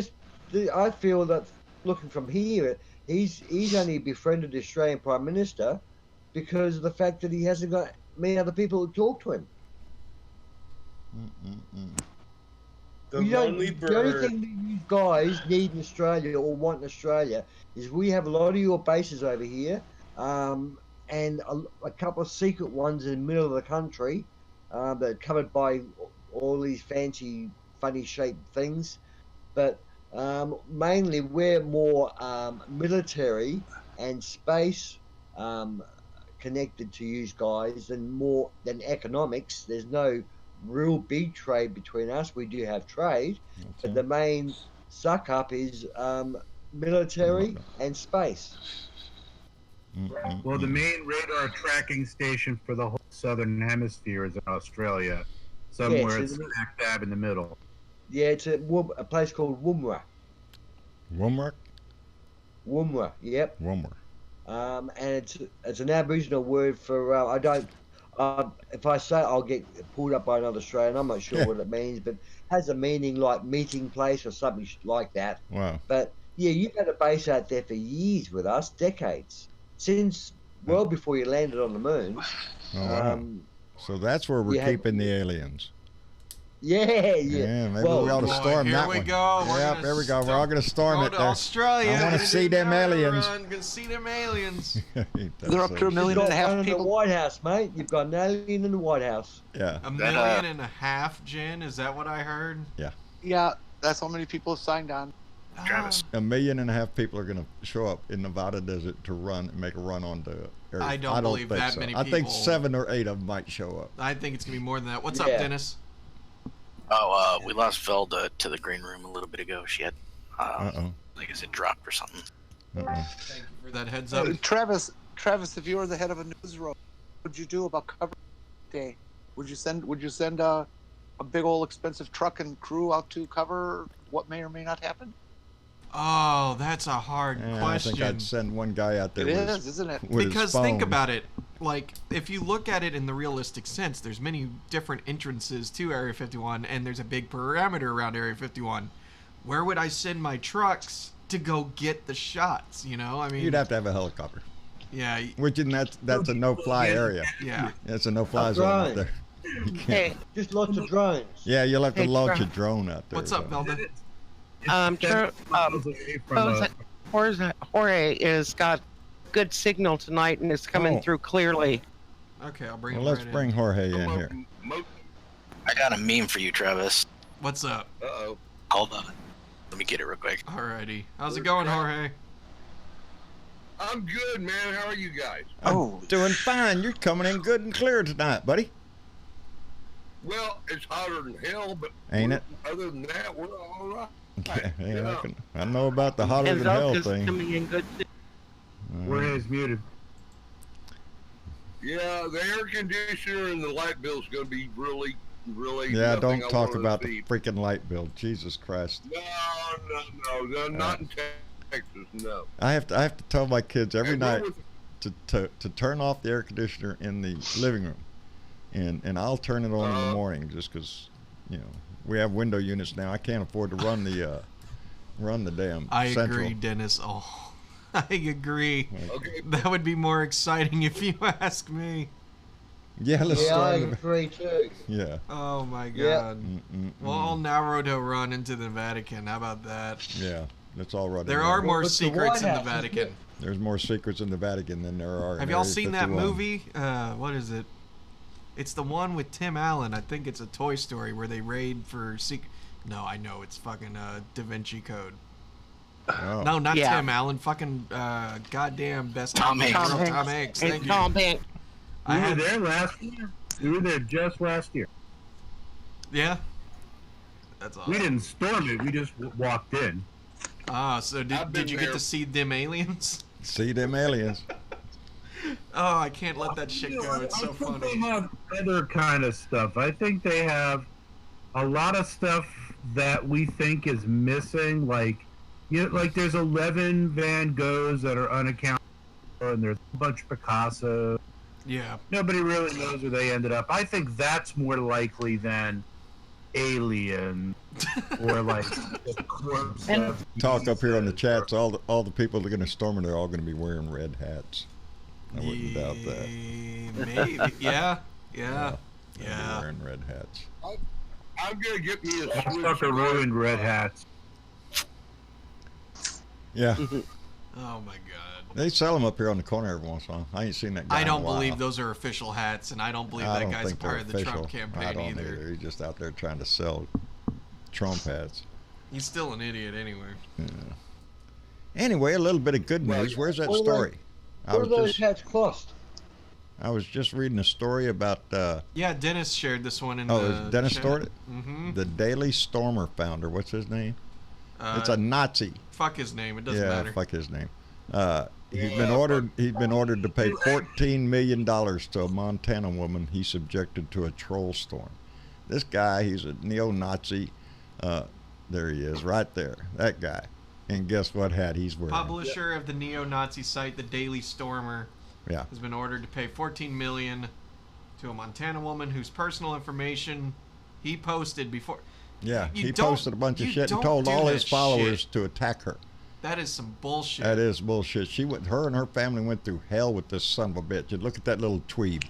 I feel that looking from here, he's only befriended the Australian Prime Minister because of the fact that he hasn't got many other people who talk to him. The only thing that you guys need in Australia or want in Australia is we have a lot of your bases over here, and a couple of secret ones in the middle of the country that are covered by all these fancy, funny shaped things. But mainly we're more military and space connected to you guys than economics. There's no real big trade between us. We do have trade, but the main suck up is military and space. Well, the main radar tracking station for the whole southern hemisphere is in Australia, somewhere it's smack dab in the middle. Yeah, it's a place called Woomera. Woomera? Woomera, yep. Woomera. And it's an Aboriginal word for I don't. If I say it, I'll get pulled up by another Australian. I'm not sure what it means, but it has a meaning like meeting place or something like that. Wow. But yeah, you've had a base out there for years with us, decades, since well before you landed on the moon. Oh, wow. So that's where we're keeping the aliens. Yeah. Maybe we ought to storm that one. Here we go. Yep, there we go. We're all going to storm it there. Australia. I want to see them aliens. Gonna see them aliens. They're up to 1.5 million in people. the White House, mate. You've got an alien in the White House. Yeah. 1.5 million, Jen? Is that what I heard? Yeah. Yeah, that's how many people have signed on. Travis. 1.5 million people are going to show up in Nevada desert to make a run on the area. I don't believe think that so. many I think people- 7 or 8 of them might show up. I think it's gonna be more than that. What's up, Yeah. Dennis? Oh, we lost Velda to the green room a little bit ago. She had, Uh-oh. I guess it dropped or something. Uh-oh. Thank you for that heads up. Travis, if you were the head of a newsroom, what would you do about cover day? Would you send a big old expensive truck and crew out to cover what may or may not happen? Oh, that's a hard Yeah, question. I think I'd send one guy out there It with is, isn't it? with Because his phone. think about it, like if you look at it in the realistic sense, there's many different entrances to Area 51, and there's a big perimeter around Area 51. Where would I send my trucks to go get the shots? You know, I mean, You'd have to have a helicopter. Yeah. Which is that's a no-fly area. Yeah. That's a no-fly zone out there. You can't. Hey, Just lots of drones. Yeah, you'll have to Hey, launch Tra- a drone out there. What's up, Velda? Jorge is got good signal tonight and is coming through clearly. Okay, I'll bring Well, him let's right bring in. Jorge in here. I got a meme for you, Travis. What's up? Uh-oh. Hold on. Let me get it real quick. Alrighty. How's it going, Jorge? I'm good, man. How are you guys? I'm doing fine. You're coming in good and clear tonight, buddy. Well, it's hotter than hell, but Ain't it? other than that, we're all right. Yeah, I know about the hotter And than hell Zelka's thing. coming in good too. Jorge's muted. Yeah, the air conditioner and the light bill's going to be really Yeah, nothing don't I talk wanna about see. the freaking light bill. Jesus Christ. No, not in Texas, no. I have to tell my kids every And we're night with- to turn off the air conditioner in the living room, and I'll turn it on in the morning just because we have window units now. I can't afford to run the damn I central. agree, Dennis. Oh, I agree. Okay. That would be more exciting if you ask me. Yeah, let's Yeah, I start. agree too. Yeah. Oh my Yeah. God. Well, I'll Naruto run into the Vatican. How about that? Yeah, that's all right. There are more What's the secrets White in the House, isn't Vatican. it? There's more secrets in the Vatican than there are. Have in y'all Area seen that 51. movie? What is it? It's the one with Tim Allen. I think it's a Toy Story where they raid for No, I know it's fucking Da Vinci Code. Oh. No, not Yeah. Tim Allen. Fucking goddamn best Tom actor in the Hanks. world, Tom Hanks. Thank And you. Tom Hanks. I We were had, there last year. We were there just last year. yeah. That's awesome. We didn't storm it. We just walked in. Ah, so I've did been you get there. to see them aliens? See them aliens. Oh, I can't let that shit go. It's so I think funny. they have other kind of stuff. I think they have a lot of stuff that we think is missing. Like there's 11 Van Goghs that are unaccounted for, and there's a bunch of Picasso. Yeah. Nobody really knows where they ended up. I think that's more likely than alien or like the corpse of Talk up here on the chats. All the people that are going to storm it are all going to be wearing red hats. I wouldn't doubt that. Maybe. Yeah. Yeah. They'll be Yeah. wearing red hats. I'm going to get me a Switch. Motherfucker ruined red hats. Yeah, Oh my God. they sell them up here on the corner every once in a while. I ain't seen that guy. I in a don't while. believe those are official hats, and I don't believe I that don't guy's a think part they're of the Trump official. campaign I don't either. He's just out there trying to sell Trump hats. He's still an idiot anyway. Yeah. Anyway, a little bit of good news. Where's that What are story? I What do those was hats cost? just reading a story about. Yeah, Dennis shared this one in the Is Dennis chat. stored it? Mm-hmm. The Daily Stormer founder. What's his name? It's a Nazi. Fuck his name. It doesn't Yeah, matter. fuck his name. He's been ordered to pay $14 million to a Montana woman he subjected to a troll storm. This guy, he's a neo-Nazi. There he is, right there. That guy. And guess what hat he's wearing? Publisher of the neo-Nazi site, the Daily Stormer, has been ordered to pay $14 million to a Montana woman whose personal information he posted before. Yeah, he posted a bunch of shit and told all his followers to attack her. That is some bullshit. That is bullshit. Her and her family went through hell with this son of a bitch. And look at that little tweeb.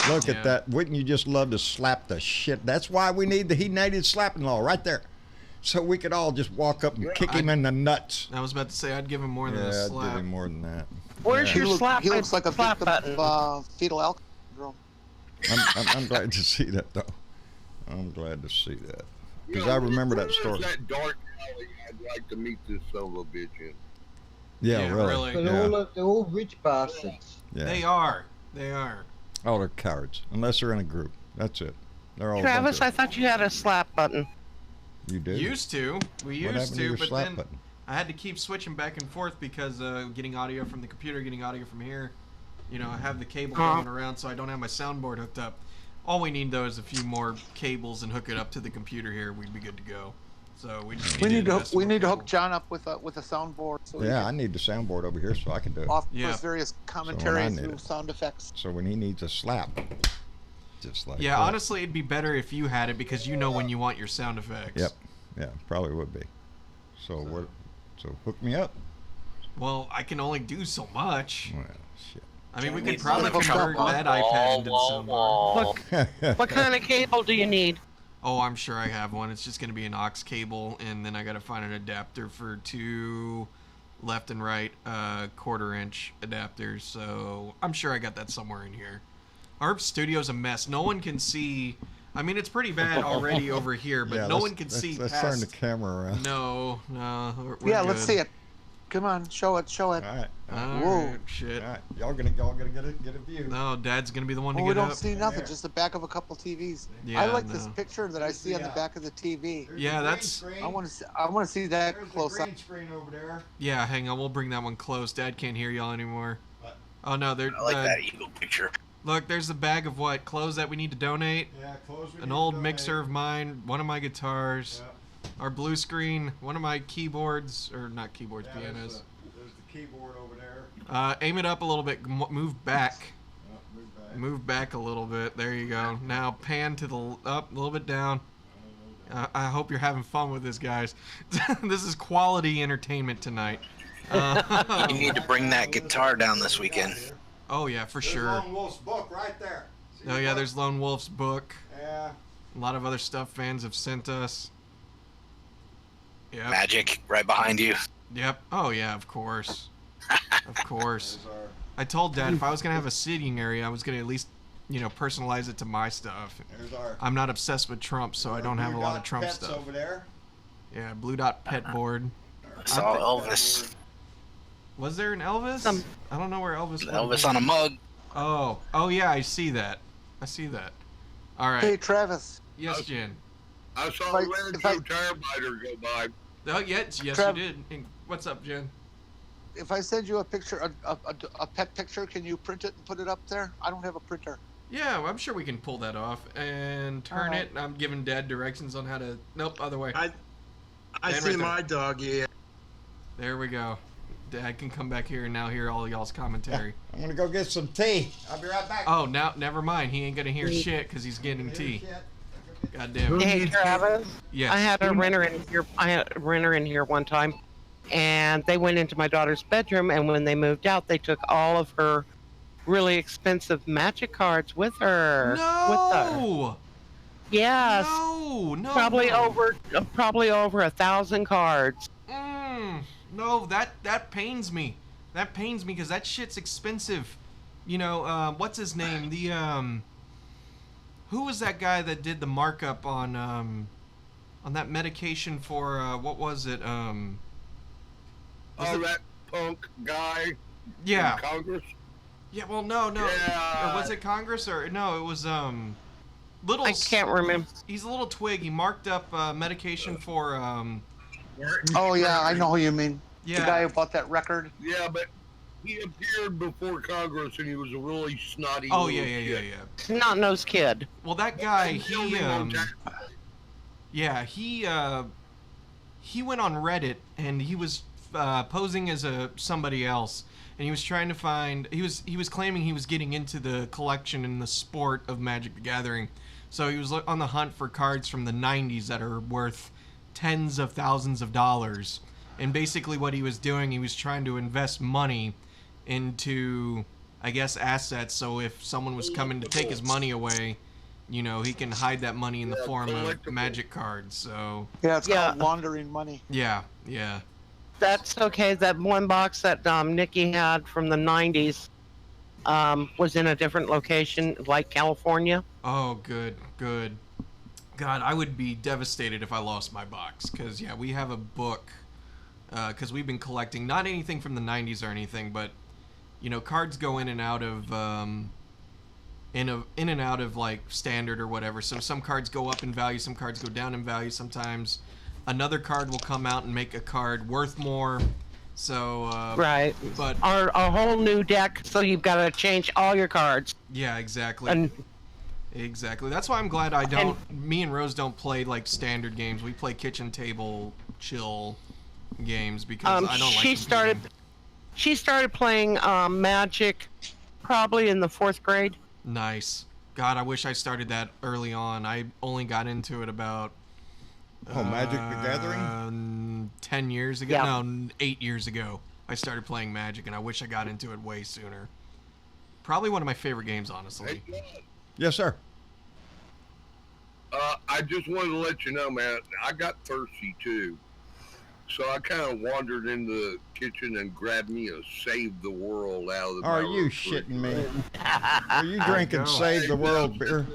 Look at that. Wouldn't you just love to slap the shit? That's why we need the heat-nated slapping law right there. So we could all just walk up and kick him in the nuts. I was about to say, I'd give him more than a slap. I'd give him more than that. Where's your slap? He looks like a slap victim of fetal alcohol syndrome. I'm glad to see that, though. I'm glad to see that. Because I remember that story. That dark alley I'd like to meet this son of a bitch in. Yeah, really. But they're all rich bastards. Yeah. They are. Oh, they're cowards. Unless they're in a group. That's it. They're all Travis, I thought you had a slap button. You do? Used to. We used to, but then button? I had to keep switching back and forth because getting audio from the computer, getting audio from here. You know, I have the cable going around, so I don't have my soundboard hooked up. All we need, though, is a few more cables and hook it up to the computer here. We'd be good to go. So we just need to hook John up with a soundboard. So I need the soundboard over here so I can do it. Off various commentaries and sound effects. So when he needs a slap, just like that. Honestly, it'd be better if you had it because you know when you want your sound effects. Yep. Yeah, probably would be. So hook me up. Well, I can only do so much. Well, shit. I mean, we could probably convert that iPad into the soundboard. What kind of cable do you need? Oh, I'm sure I have one. It's just going to be an aux cable, and then I got to find an adapter for 2 left and right 1/4-inch adapters. So I'm sure I got that somewhere in here. Our studio's a mess. No one can see. I mean, it's pretty bad already over here, but no one can see let's past. turn the camera around. No, we're good. Let's see it. Come on, show it. All right. Whoa, shit. All right, y'all gonna get a view. No, Dad's gonna be the one to get we don't up. see nothing, just the back of a couple TVs. Yeah, I like this picture that I see on the back of the TV. Yeah, that's. I want to see that close up. Screen over there. Yeah, hang on, we'll bring that one close. Dad can't hear y'all anymore. What? Oh no, they're. I like that eagle picture. Look, there's the bag of what? Clothes that we need to donate. Yeah, clothes. An old mixer of mine, one of my guitars, our blue screen, one of my keyboards, or not keyboards, pianos. There's the keyboard over there. Aim it up a little bit. Move back. Move back a little bit. There you go. Now pan to the up, a little bit down. I hope you're having fun with this, guys. This is quality entertainment tonight. You need to bring that guitar down this weekend. Oh yeah, for sure. There's Lone Wolf's book right there. Oh yeah, there's Lone Wolf's book. Yeah. A lot of other stuff fans have sent us. Yep. Magic right behind you. Yep. Oh yeah, of course. Of course. I told Dad if I was gonna have a seating area, I was gonna at least, personalize it to my stuff. I'm not obsessed with Trump, so I don't have a lot of Trump stuff. Over there. Yeah, Blue Dot Pet Board. I saw Elvis. Was there an Elvis? I don't know where Elvis was. Elvis on a mug. Oh yeah, I see that. All right. Hey, Travis. Yes, Jen. I saw a red tire biter go by. Oh, yes, you did. What's up, Jen? If I send you a picture, a pet picture, can you print it and put it up there? I don't have a printer. Yeah, well, I'm sure we can pull that off and turn it. I'm giving Dad directions on how to. Nope, other way. I see my dog. Yeah. There we go. Dad can come back here and now hear all y'all's commentary. I'm gonna go get some tea. I'll be right back. Oh, now never mind. He ain't gonna hear shit because he's getting tea. Goddamn. Hey, Travis. Yes. I had a renter in here one time, and they went into my daughter's bedroom, and when they moved out, they took all of her really expensive magic cards with her. No. Yes. No. Probably over 1,000 cards. No, that pains me. That pains me because that shit's expensive. What's his name? Who was that guy that did the markup on that medication for what was it? That punk guy. Yeah. In Congress. Yeah. Well, no. Yeah. Or was it Congress or no? It was little. I can't remember. He's a little twig. He marked up medication for Oh yeah, I know who you mean. Yeah. The guy who bought that record. Yeah, but he appeared before Congress, and he was a really snotty. Oh little yeah. kid. Snot-nosed kid. Well, that guy, he He went on Reddit and he was posing as somebody else, and he was trying to find. He was claiming he was getting into the collection and the sport of Magic the Gathering, so he was on the hunt for cards from the '90s that are worth tens of thousands of dollars. And basically, what he was doing, he was trying to invest money into, I guess, assets. So if someone was coming to take his money away, you know, he can hide that money in the form of Magic cards. So Yeah, it's called laundering money. yeah. That's okay. That one box that Nikki had from the 90s was in a different location, like California. Oh, good. God, I would be devastated if I lost my box. Because, yeah, we have a book. Because we've been collecting, not anything from the 90s or anything, but, you know, cards go in and out of, in and out of, like, standard or whatever. So some cards go up in value, some cards go down in value. Sometimes another card will come out and make a card worth more. So, right. But a whole new deck, so you've got to change all your cards. Yeah, exactly. And exactly. That's why I'm glad me and Rose don't play, like, standard games. We play kitchen table chill games because I don't like she started playing Magic probably in the 4th grade. Nice. God, I wish I started that early on. I only got into it about Magic the Gathering? 10 years ago. Yeah. No, 8 years ago. I started playing Magic, and I wish I got into it way sooner. Probably one of my favorite games, honestly. Yes, sir. I just wanted to let you know, man, I got thirsty too. So I kind of wandered into the kitchen and grabbed me a Save the World out of the Are you shitting me? Are you drinking Save the World beer?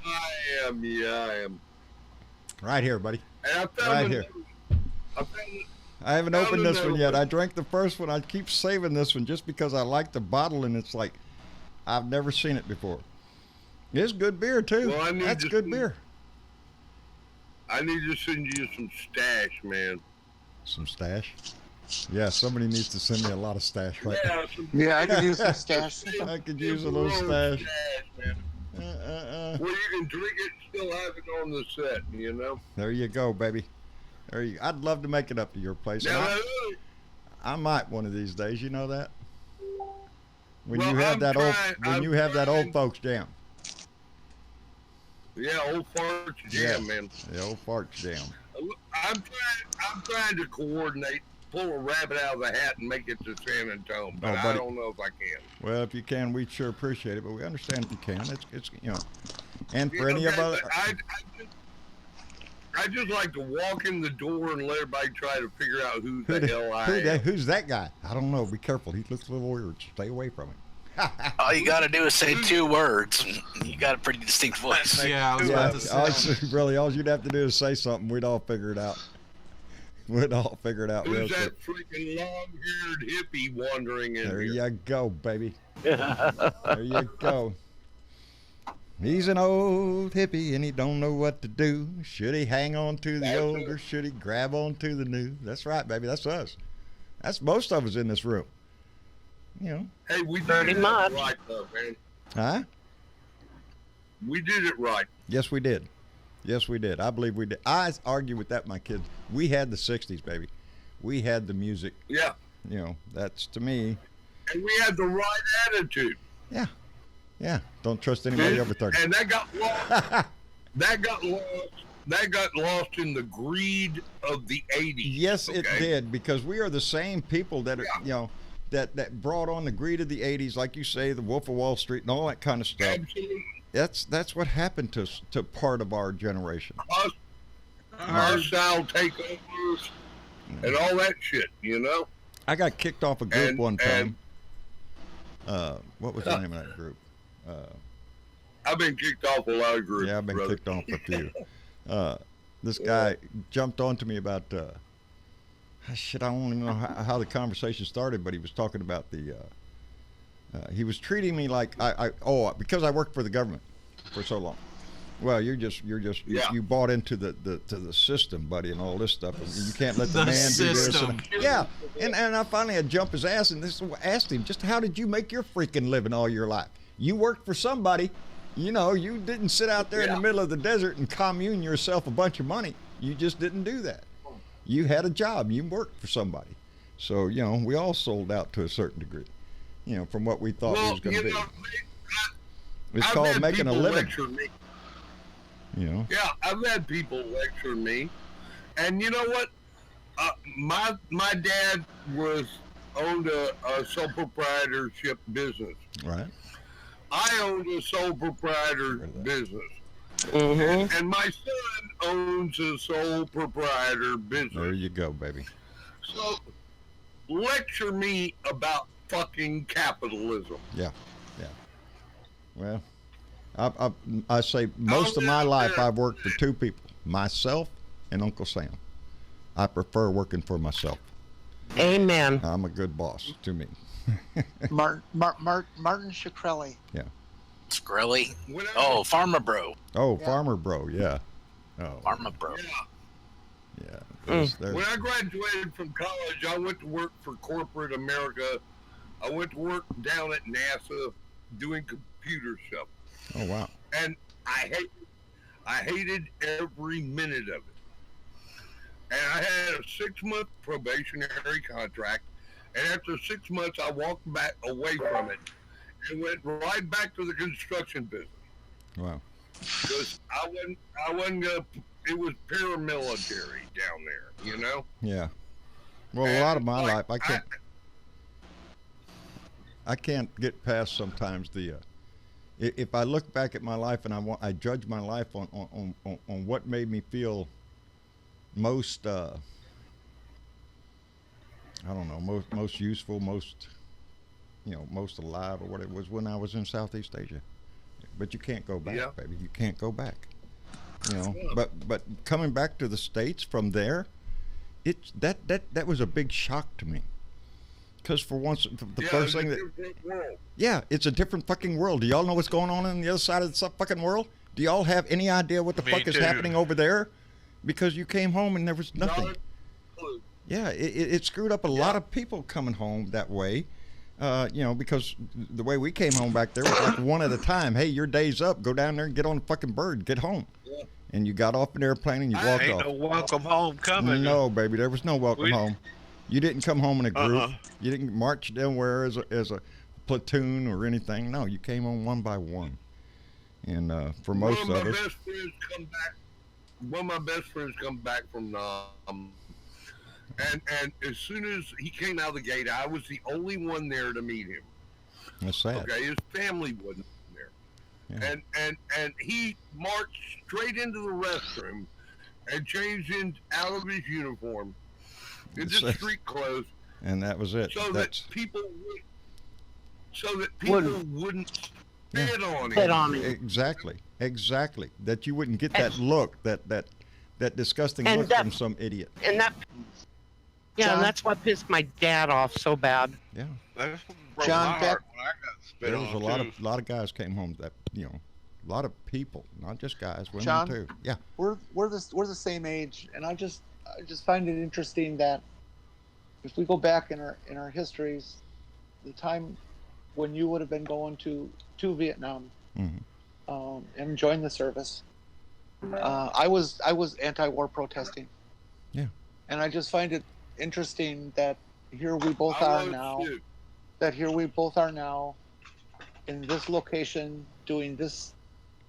I am. Right here, buddy. And I found right here. I haven't opened this one yet. I drank the first one. I keep saving this one just because I like the bottle, and it's like I've never seen it before. It's good beer too. Well, That's good beer. I need to send you some stash, man. Some stash? Yeah, somebody needs to send me a lot of stash right now. Yeah, I could use some stash. I could use a little stash. Man. Well, you can drink it and still have it on the set, you know? There you go, baby. I'd love to make it up to your place. I might one of these days, you know that? When you have that old folks jam. Yeah, old farts jam, man. The old farts jam. I'm trying to coordinate, pull a rabbit out of the hat and make it to San Antonio, but I don't know if I can. Well, if you can, we'd sure appreciate it, but we understand if you can. It's you know, and for any of us. I just like to walk in the door and let everybody try to figure out who the hell I am. Who's that guy? I don't know. Be careful. He looks a little weird. Stay away from him. All you gotta do is say 2 words. You got a pretty distinct voice. Yeah, I was about to say. Really, all you'd have to do is say something. We'd all figure it out. We'd all figure it out. Who's that freaking long-haired hippie wandering in there here? There you go, baby. There you go. He's an old hippie and he don't know what to do. Should he hang on to the old or should he grab on to the new? That's right, baby. That's us. That's most of us in this room. You know. Hey, we did it right, though, man. Huh? We did it right. Yes, we did. Yes, we did. I believe we did. I argue with that, my kids. We had the 60s, baby. We had the music. Yeah. You know, that's to me. And we had the right attitude. Yeah. Yeah. Don't trust anybody over 30. And that got lost. That got lost in the greed of the 80s. Yes, it did, because we are the same people that are, you know, that brought on the greed of the 80s, like you say, the Wolf of Wall Street and all that kind of stuff. Absolutely. That's what happened to part of our generation. Hostile takeovers and all that shit, you know? I got kicked off a group one time. What was the name of that group? I've been kicked off a lot of groups. Yeah, I've been kicked off a few. This guy jumped onto me about shit. I don't even know how the conversation started, but he was talking about the. He was treating me like because I worked for the government for so long, Well, you bought into the system, buddy, and all this stuff. You can't let the man do this. Yeah, and I finally had to jump his ass and asked him, just how did you make your freaking living all your life? You worked for somebody. You know, you didn't sit out there in the middle of the desert and commune yourself a bunch of money. You just didn't do that. You had a job. You worked for somebody. So, you know, we all sold out to a certain degree, you know, from what we thought it was going to be. It's called making a living. You know? Yeah, I've had people lecture me. And you know what? My dad owned a sole proprietorship business. Right. I owned a sole proprietor business. Mm-hmm. And my son owns a sole proprietor business. There you go, baby. So, lecture me about fucking capitalism. Yeah. Well, I say most of my life I've worked for two people, myself and Uncle Sam. I prefer working for myself. Amen. I'm a good boss to me. Martin Shkreli. Yeah. Shkreli? Oh, Pharma Bro. Oh, yeah. Farmer Bro, yeah. Oh. Pharma Bro. Yeah. When I graduated from college, I went to work for corporate America. I went to work down at NASA doing computer stuff. Oh, wow. And I hated every minute of it. And I had a 6-month probationary contract. And after 6 months, I walked back away from it and went right back to the construction business. Wow. Because I wasn't it was paramilitary down there, you know? Yeah. Well, a lot of my life, I can't get past sometimes the, if I look back at my life and I judge my life on what made me feel most, I don't know, most useful, most, you know, most alive or what it was when I was in Southeast Asia. But you can't go back, baby. You can't go back. You know, but coming back to the States from there, that was a big shock to me. Because for once, the first thing it's a different fucking world. Do y'all know what's going on the other side of the fucking world? Do y'all have any idea what the fuck is happening over there? Because you came home and there was nothing. Yeah, it screwed up a lot of people coming home that way. You know, because the way we came home back there was like one at a time. Hey, your day's up. Go down there and get on the fucking bird. Get home. Yeah. And you got off an airplane and you walked off. Ain't no welcome home coming. No, baby, there was no welcome home. You didn't come home in a group. You didn't march down where as a platoon or anything. No, you came home one by one. And for most of us, one of my best friends come back from Nam. And as soon as he came out of the gate, I was the only one there to meet him. That's sad. Okay, his family wasn't there. Yeah. And he marched straight into the restroom and changed out of his uniform into street clothes. And that was it. So that people wouldn't spit on him. Exactly. That you wouldn't get that look, that disgusting look from some idiot. And that. Yeah, John, and that's what pissed my dad off so bad. Yeah. John Beck. There was a lot of guys came home that, you know, a lot of people, not just guys, women John, too. Yeah. We're the same age, and I just find it interesting that if we go back in our histories, the time when you would have been going to Vietnam, and enjoying the service, I was anti-war protesting. Yeah. And I just find it interesting that here we both are now. That here we both are now, in this location, doing this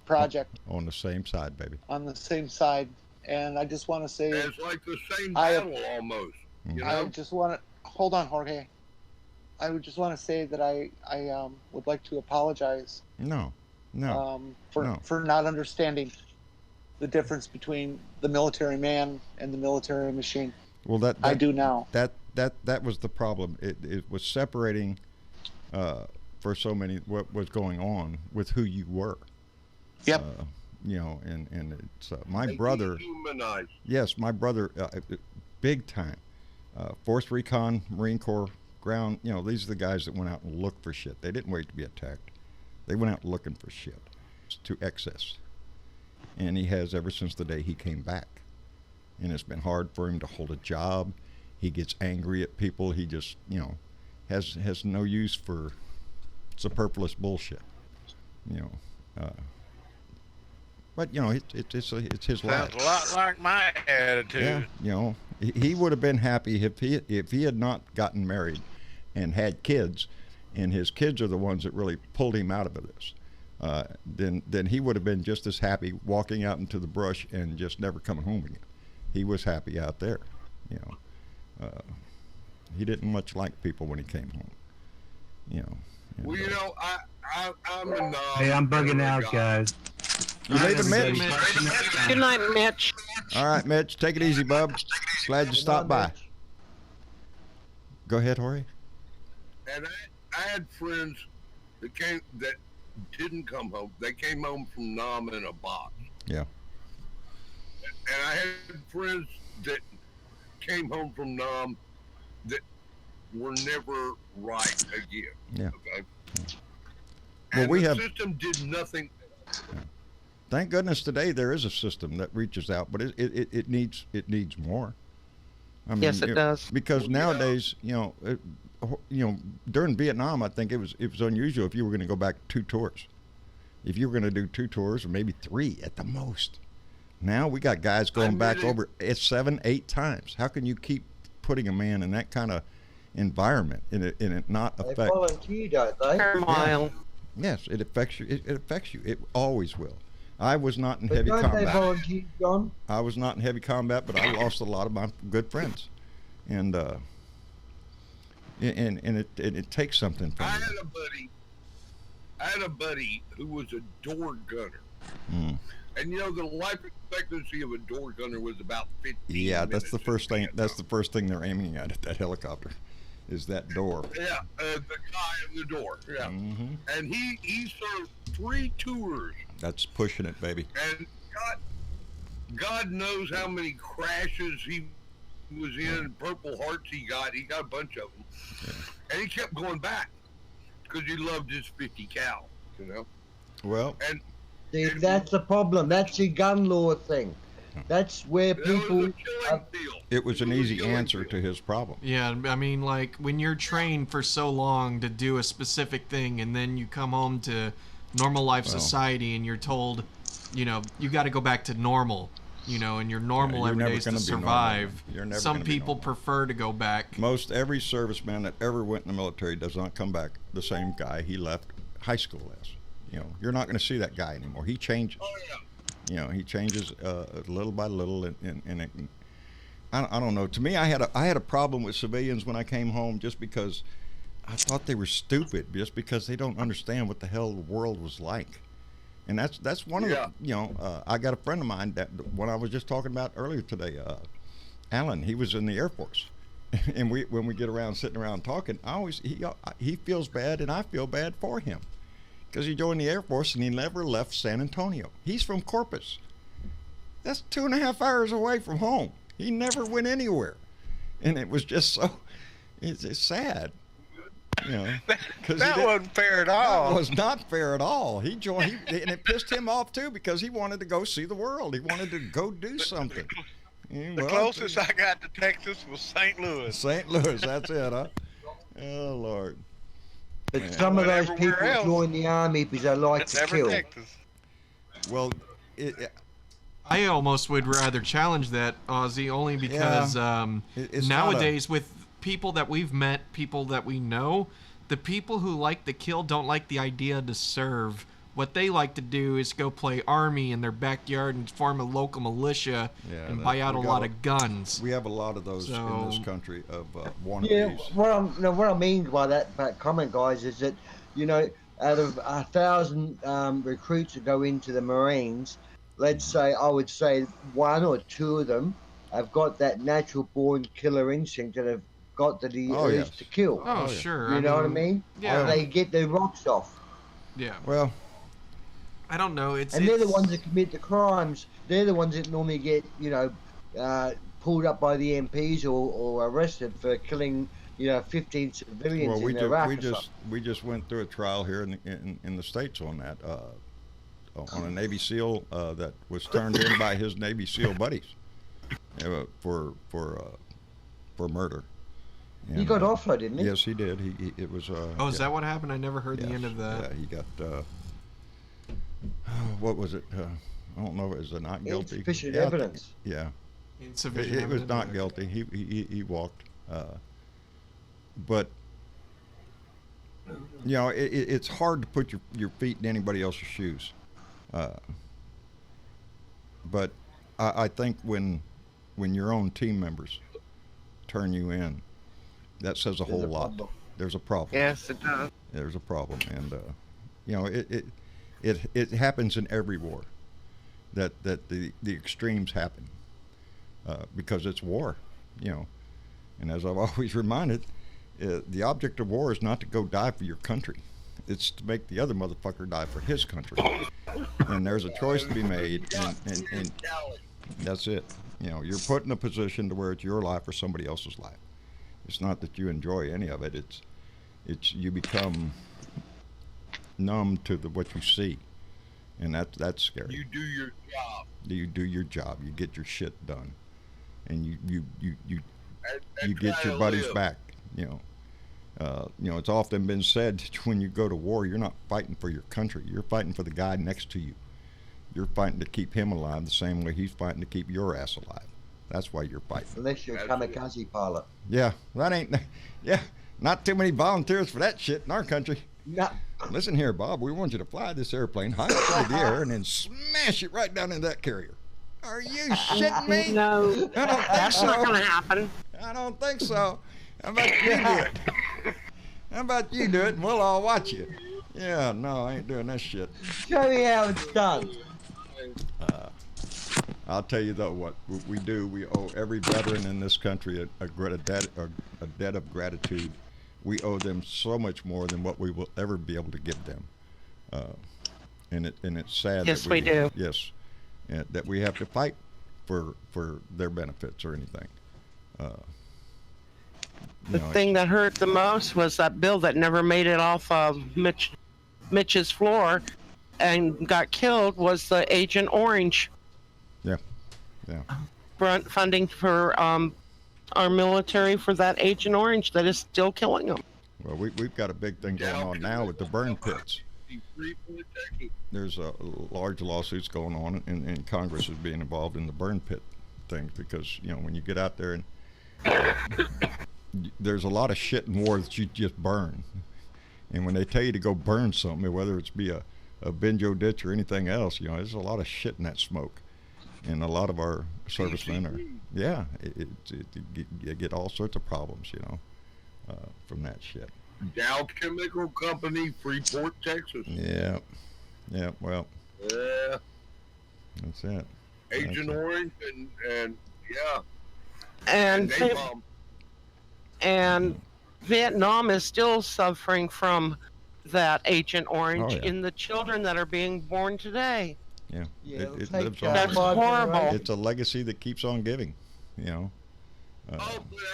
project. On the same side, baby. On the same side, and I just want to say. It's like the same battle almost. You know? I just want to hold on, Jorge. I would just want to say that I would like to apologize. For not understanding the difference between the military man and the military machine. Well, that I do now. That was the problem. It was separating for so many what was going on with who you were. Yep. You know, and it's my brother. Yes, my brother, big time. Force Recon, Marine Corps, ground. You know, these are the guys that went out and looked for shit. They didn't wait to be attacked. They went out looking for shit to excess. and he has ever since the day he came back. And it's been hard for him to hold a job. He gets angry at people. He just, has no use for superfluous bullshit. But it's his life. Sounds a lot like my attitude. Yeah, he would have been happy if he had not gotten married and had kids, and his kids are the ones that really pulled him out of this. Then he would have been just as happy walking out into the brush and just never coming home again. He was happy out there. He didn't much like people when he came home. Well, I'm a knob. Hey, I'm bugging out, guys. You leaving, Mitch? Good night, Mitch. All right, Mitch. Take it easy, bub. Glad you stopped by. Go ahead, Jorge. And I had friends that didn't come home. They came home from Nam in a box. Yeah. And I had friends that came home from Nam that were never right again. Yeah. Okay. Well, and the system did nothing. Thank goodness today there is a system that reaches out, but it needs more. I mean, yes, it does. Because nowadays, during Vietnam, I think it was unusual if you were going to go back 2 tours. If you were going to do 2 tours, or maybe 3 at the most. Now we got guys going back over 7, 8 times. How can you keep putting a man in that kind of environment and it not affect? They volunteer, don't they? Turmoil. Yes, it affects you. It affects you. It always will. I was not in But heavy don't combat. they volunteer, John? I was not in heavy combat, but I lost a lot of my good friends, and it takes something from you. I had a buddy who was a door gunner. Mm. And the life expectancy of a door gunner was about 15 Yeah, that's the minutes first thing. in That's the first thing they're aiming at that helicopter, is that door. Yeah, the guy at the door. Yeah, Mm-hmm. and he served 3 tours. That's pushing it, baby. And God knows how many crashes he was in, Purple Hearts he got a bunch of them. Yeah. And he kept going back because he loved his 50 cal, Well, and See, that's the problem. That's the gun law thing. That's where people. It was an easy answer to his problem. Yeah, I mean, like, when you're trained for so long to do a specific thing, and then you come home to normal life society, and you're told, you got to go back to normal, and your normal every day is to survive. Some people prefer to go back. Most every serviceman that ever went in the military does not come back the same guy he left high school as. You're not going to see that guy anymore. He changes. Oh, yeah. He changes little by little, and I don't know. To me, I had a problem with civilians when I came home, just because I thought they were stupid, just because they don't understand what the hell the world was like. And that's one of the I got a friend of mine that when I was just talking about earlier today, Alan. He was in the Air Force, and when we get around sitting around talking, he feels bad, and I feel bad for him. Because he joined the Air Force and he never left San Antonio. He's from Corpus. That's 2.5 hours away from home. He never went anywhere. And it was just so, it's sad. That wasn't fair at all. That was not fair at all. He joined, and it pissed him off too, because he wanted to go see the world. He wanted to go do something. The closest I got to Texas was St. Louis. St. Louis, that's it, huh? Oh, Lord. But some of those people join the army because they like to kill. Texas. Well, I almost would rather challenge that, Ozzy, only because nowadays with people that we've met, people that we know, the people who like to kill don't like the idea to serve. What they like to do is go play army in their backyard and form a local militia and buy out a lot of guns. We have a lot of those in this country of wannabes. Yeah, what I mean by that comment, guys, is that, out of 1,000 recruits that go into the Marines, let's say, I would say 1 or 2 of them have got that natural born killer instinct and have got the urge to kill. Oh, sure. You know what I mean? Yeah. They get their rocks off. Yeah. Well, I don't know. They're the ones that commit the crimes. They're the ones that normally get, pulled up by the MPs or arrested for killing, 15 civilians in Iraq. We just went through a trial here in the States on that. on a Navy SEAL that was turned in by his Navy SEAL buddies for murder. And, he got off, though, didn't he? Yes, he did. It was. Oh, is that what happened? I never heard the yes, end of that. Yeah, he got. What was it? I don't know. If it was not guilty. Insufficient evidence. Yeah. Insufficient. It was not guilty. He walked. But you know, it's hard to put your feet in anybody else's shoes. But I think when your own team members turn you in, that says a whole lot. There's a problem. Yes, it does. There's a problem, and you know, it happens in every war. That the extremes happen because it's war, you know. And as I've always reminded, the object of war is not to go die for your country. It's to make the other motherfucker die for his country. And there's a choice to be made, and that's it. You know, you're put in a position to where it's your life or somebody else's life. It's not that you enjoy any of it. It's you become numb to what you see, and that's scary. You do your job. You do your job. You get your shit done, and you get your buddies back. You know, it's often been said that when you go to war, you're not fighting for your country. You're fighting for the guy next to you. You're fighting to keep him alive the same way he's fighting to keep your ass alive. That's why you're fighting. Unless you're a kamikaze pilot. Yeah, that ain't. Yeah, not too many volunteers for that shit in our country. No. Listen here, Bob. We want you to fly this airplane high up into the air and then smash it right down into that carrier. Are you shitting me? No, I don't think that's so. not going to happen. I don't think so. How about you do it? How about you do it and we'll all watch you? Yeah, no, I ain't doing that shit. Show me how it's done. I'll tell you though what we do. We owe every veteran in this country a debt of gratitude. We owe them so much more than what we will ever be able to give them. And it's sad. Yes, that we do. Yes, and that we have to fight for their benefits or anything. The thing that hurt the most was that bill that never made it off of Mitch's floor and got killed was the Agent Orange. Yeah. Funding for our military for that Agent Orange that is still killing them. Well, we've got a big thing going on now with the burn pits. There's large lawsuits going on, and Congress is being involved in the burn pit things because, you know, when you get out there and there's a lot of shit in war that you just burn. And when they tell you to go burn something, whether it's be a benjo ditch or anything else, you know, there's a lot of shit in that smoke. And a lot of our servicemen are, you get all sorts of problems, you know, from that shit. Dow Chemical Company, Freeport, Texas. Yeah, well. Yeah. That's it. Agent Orange and yeah. And Vietnam is still suffering from that Agent Orange in the children that are being born today. Yeah, it lives on. That's horrible. It's a legacy that keeps on giving, you know. But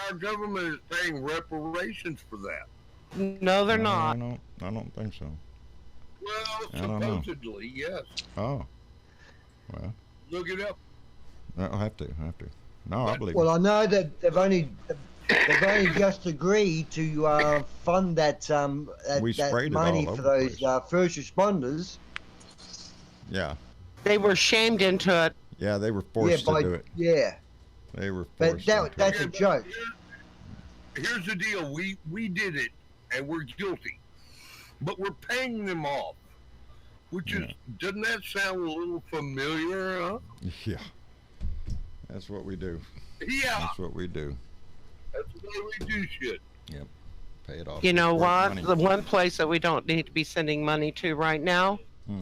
our government is paying reparations for that. No, they're not. I don't think so. Well, supposedly, yes. Oh, well. Look it up. I'll have to. No, I believe. Well, I know that they've only just agreed to fund that money for those first responders. Yeah. They were shamed into it. Yeah, they were forced to do it. Yeah. They were forced. But that's a joke. Here's the deal: we did it, and we're guilty, but we're paying them off. Which is, doesn't that sound a little familiar? Huh? Yeah. That's what we do. Yeah. That's what we do. That's the way we do shit. Yep. Pay it off. You know what? The one place that we don't need to be sending money to right now,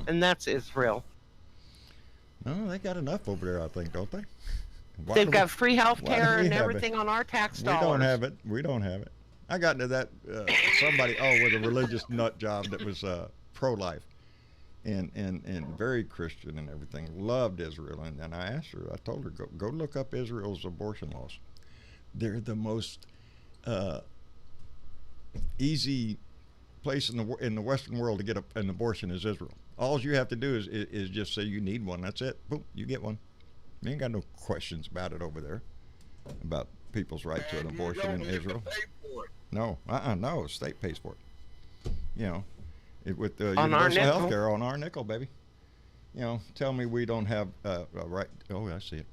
and that's Israel. No, they got enough over there, I think, don't they? They've got free health care and everything on our tax dollars. We don't have it. I got into that, somebody, with a religious nut job that was pro-life and very Christian and everything, loved Israel. And I asked her, I told her, go look up Israel's abortion laws. They're the most easy place in the Western world to get an abortion is Israel. All you have to do is just say you need one. That's it. Boom, you get one. You ain't got no questions about it over there, about people's right to an abortion in Israel. No, no, the state pays for it. You know, with the universal health care on our nickel, baby. You know, tell me we don't have a right. Oh, I see it.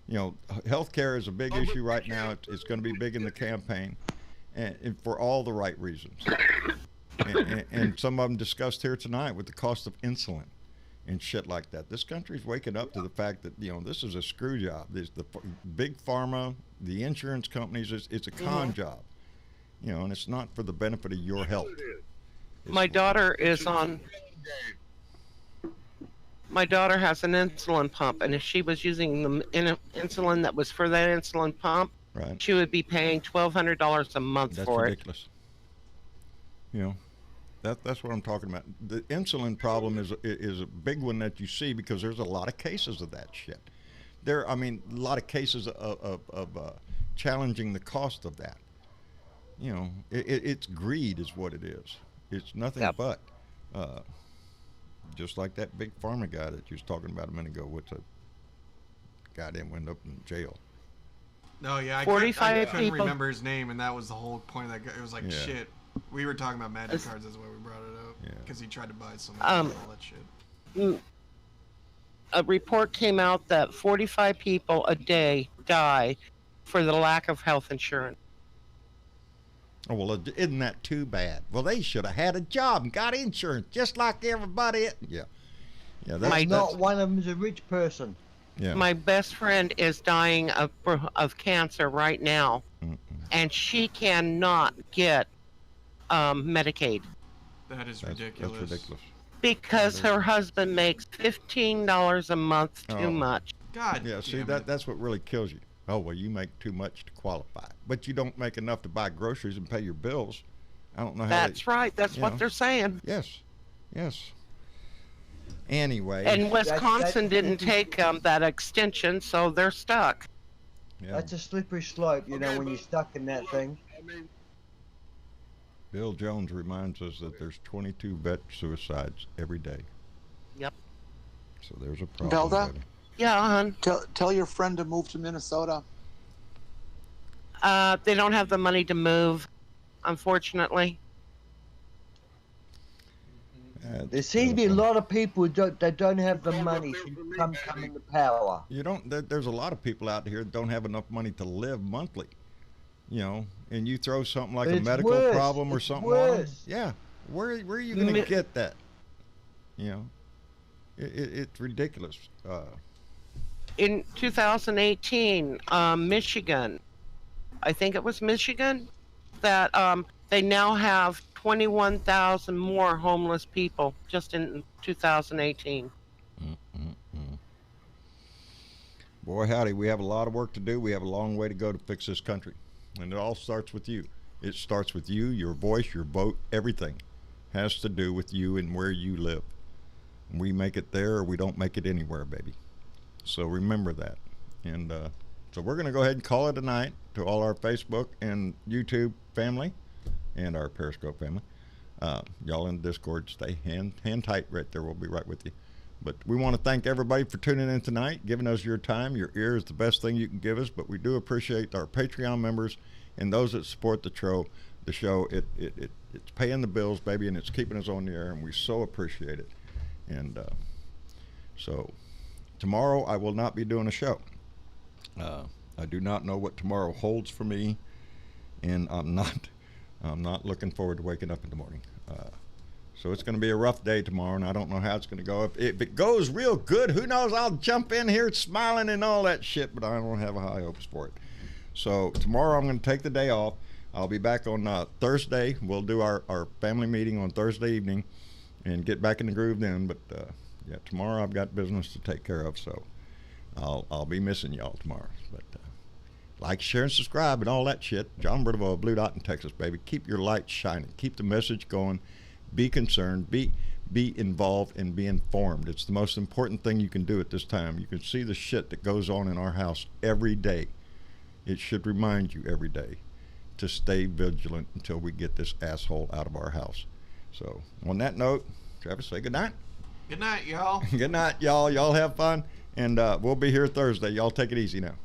You know, health care is a big issue right now. It's going to be big in the campaign, and for all the right reasons. And some of them discussed here tonight with the cost of insulin and shit like that. This country's waking up to the fact that, you know, this is a screw job. There's the big pharma, the insurance companies, it's a con job. You know, and it's not for the benefit of your health. My daughter is on... My daughter has an insulin pump, and if she was using the insulin that was for that insulin pump, right, she would be paying $1,200 a month for it. That's ridiculous. You know, that's what I'm talking about. The insulin problem is a big one that you see because there's a lot of cases of that shit. A lot of cases of challenging the cost of that. You know, it's greed is what it is. It's nothing but. Just like that big pharma guy that you was talking about a minute ago, with the guy that went up in jail. No, yeah, I couldn't remember his name, and that was the whole point of that guy. It was like, shit, we were talking about magic cards, that's why we brought it up, because he tried to buy some and all that shit. A report came out that 45 people a day die for the lack of health insurance. Oh, well, isn't that too bad? Well, they should have had a job and got insurance, just like everybody else. Yeah. Not one of them is a rich person. Yeah. My best friend is dying of cancer right now, and she cannot get Medicaid. That's ridiculous. That's ridiculous. Because her husband makes $15 a month too much. God. Yeah. See, that's what really kills you. Oh, well, you make too much to qualify, but you don't make enough to buy groceries and pay your bills. I don't know how. That's right. That's what they're saying. Yes. Anyway. And Wisconsin didn't take that extension, so they're stuck. Yeah. That's a slippery slope, you know, when you're stuck in that thing. Bill Jones reminds us that there's 22 vet suicides every day. Yep. So there's a problem. Belda? Yeah, hon. Tell your friend to move to Minnesota. They don't have the money to move, unfortunately. There seems to be a lot of people that don't have the money to come into power. You don't. There's a lot of people out here that don't have enough money to live monthly. You know, and you throw something like a medical problem or something on them. Yeah, where are you going to get that? You know, it's ridiculous. In 2018, Michigan, I think it was Michigan, that they now have 21,000 more homeless people just in 2018. Boy, howdy, we have a lot of work to do. We have a long way to go to fix this country. And it all starts with you. It starts with you, your voice, your vote, everything has to do with you and where you live. We make it there or we don't make it anywhere, baby. So remember that. And so we're going to go ahead and call it a night to all our Facebook and YouTube family and our Periscope family. Y'all in Discord, stay hand tight right there. We'll be right with you. But we want to thank everybody for tuning in tonight, giving us your time. Your ear is the best thing you can give us, but we do appreciate our Patreon members and those that support the show. It's paying the bills, baby, and it's keeping us on the air, and we so appreciate it. And so tomorrow I will not be doing a show. I do not know what tomorrow holds for me, and I'm not looking forward to waking up in the morning. So it's going to be a rough day tomorrow, and I don't know how it's going to go. If it goes real good, who knows? I'll jump in here smiling and all that shit, but I don't have high hopes for it. So tomorrow I'm going to take the day off. I'll be back on Thursday. We'll do our family meeting on Thursday evening and get back in the groove then. But yeah, tomorrow I've got business to take care of, so I'll be missing y'all tomorrow. But like, share, and subscribe and all that shit. John Burdeville, Blue Dot in Texas, baby. Keep your light shining. Keep the message going. Be concerned. Be involved and be informed. It's the most important thing you can do at this time. You can see the shit that goes on in our house every day. It should remind you every day to stay vigilant until we get this asshole out of our house. So on that note, Travis, say good night. Good night, y'all. Good night, y'all. Y'all have fun, and we'll be here Thursday. Y'all take it easy now.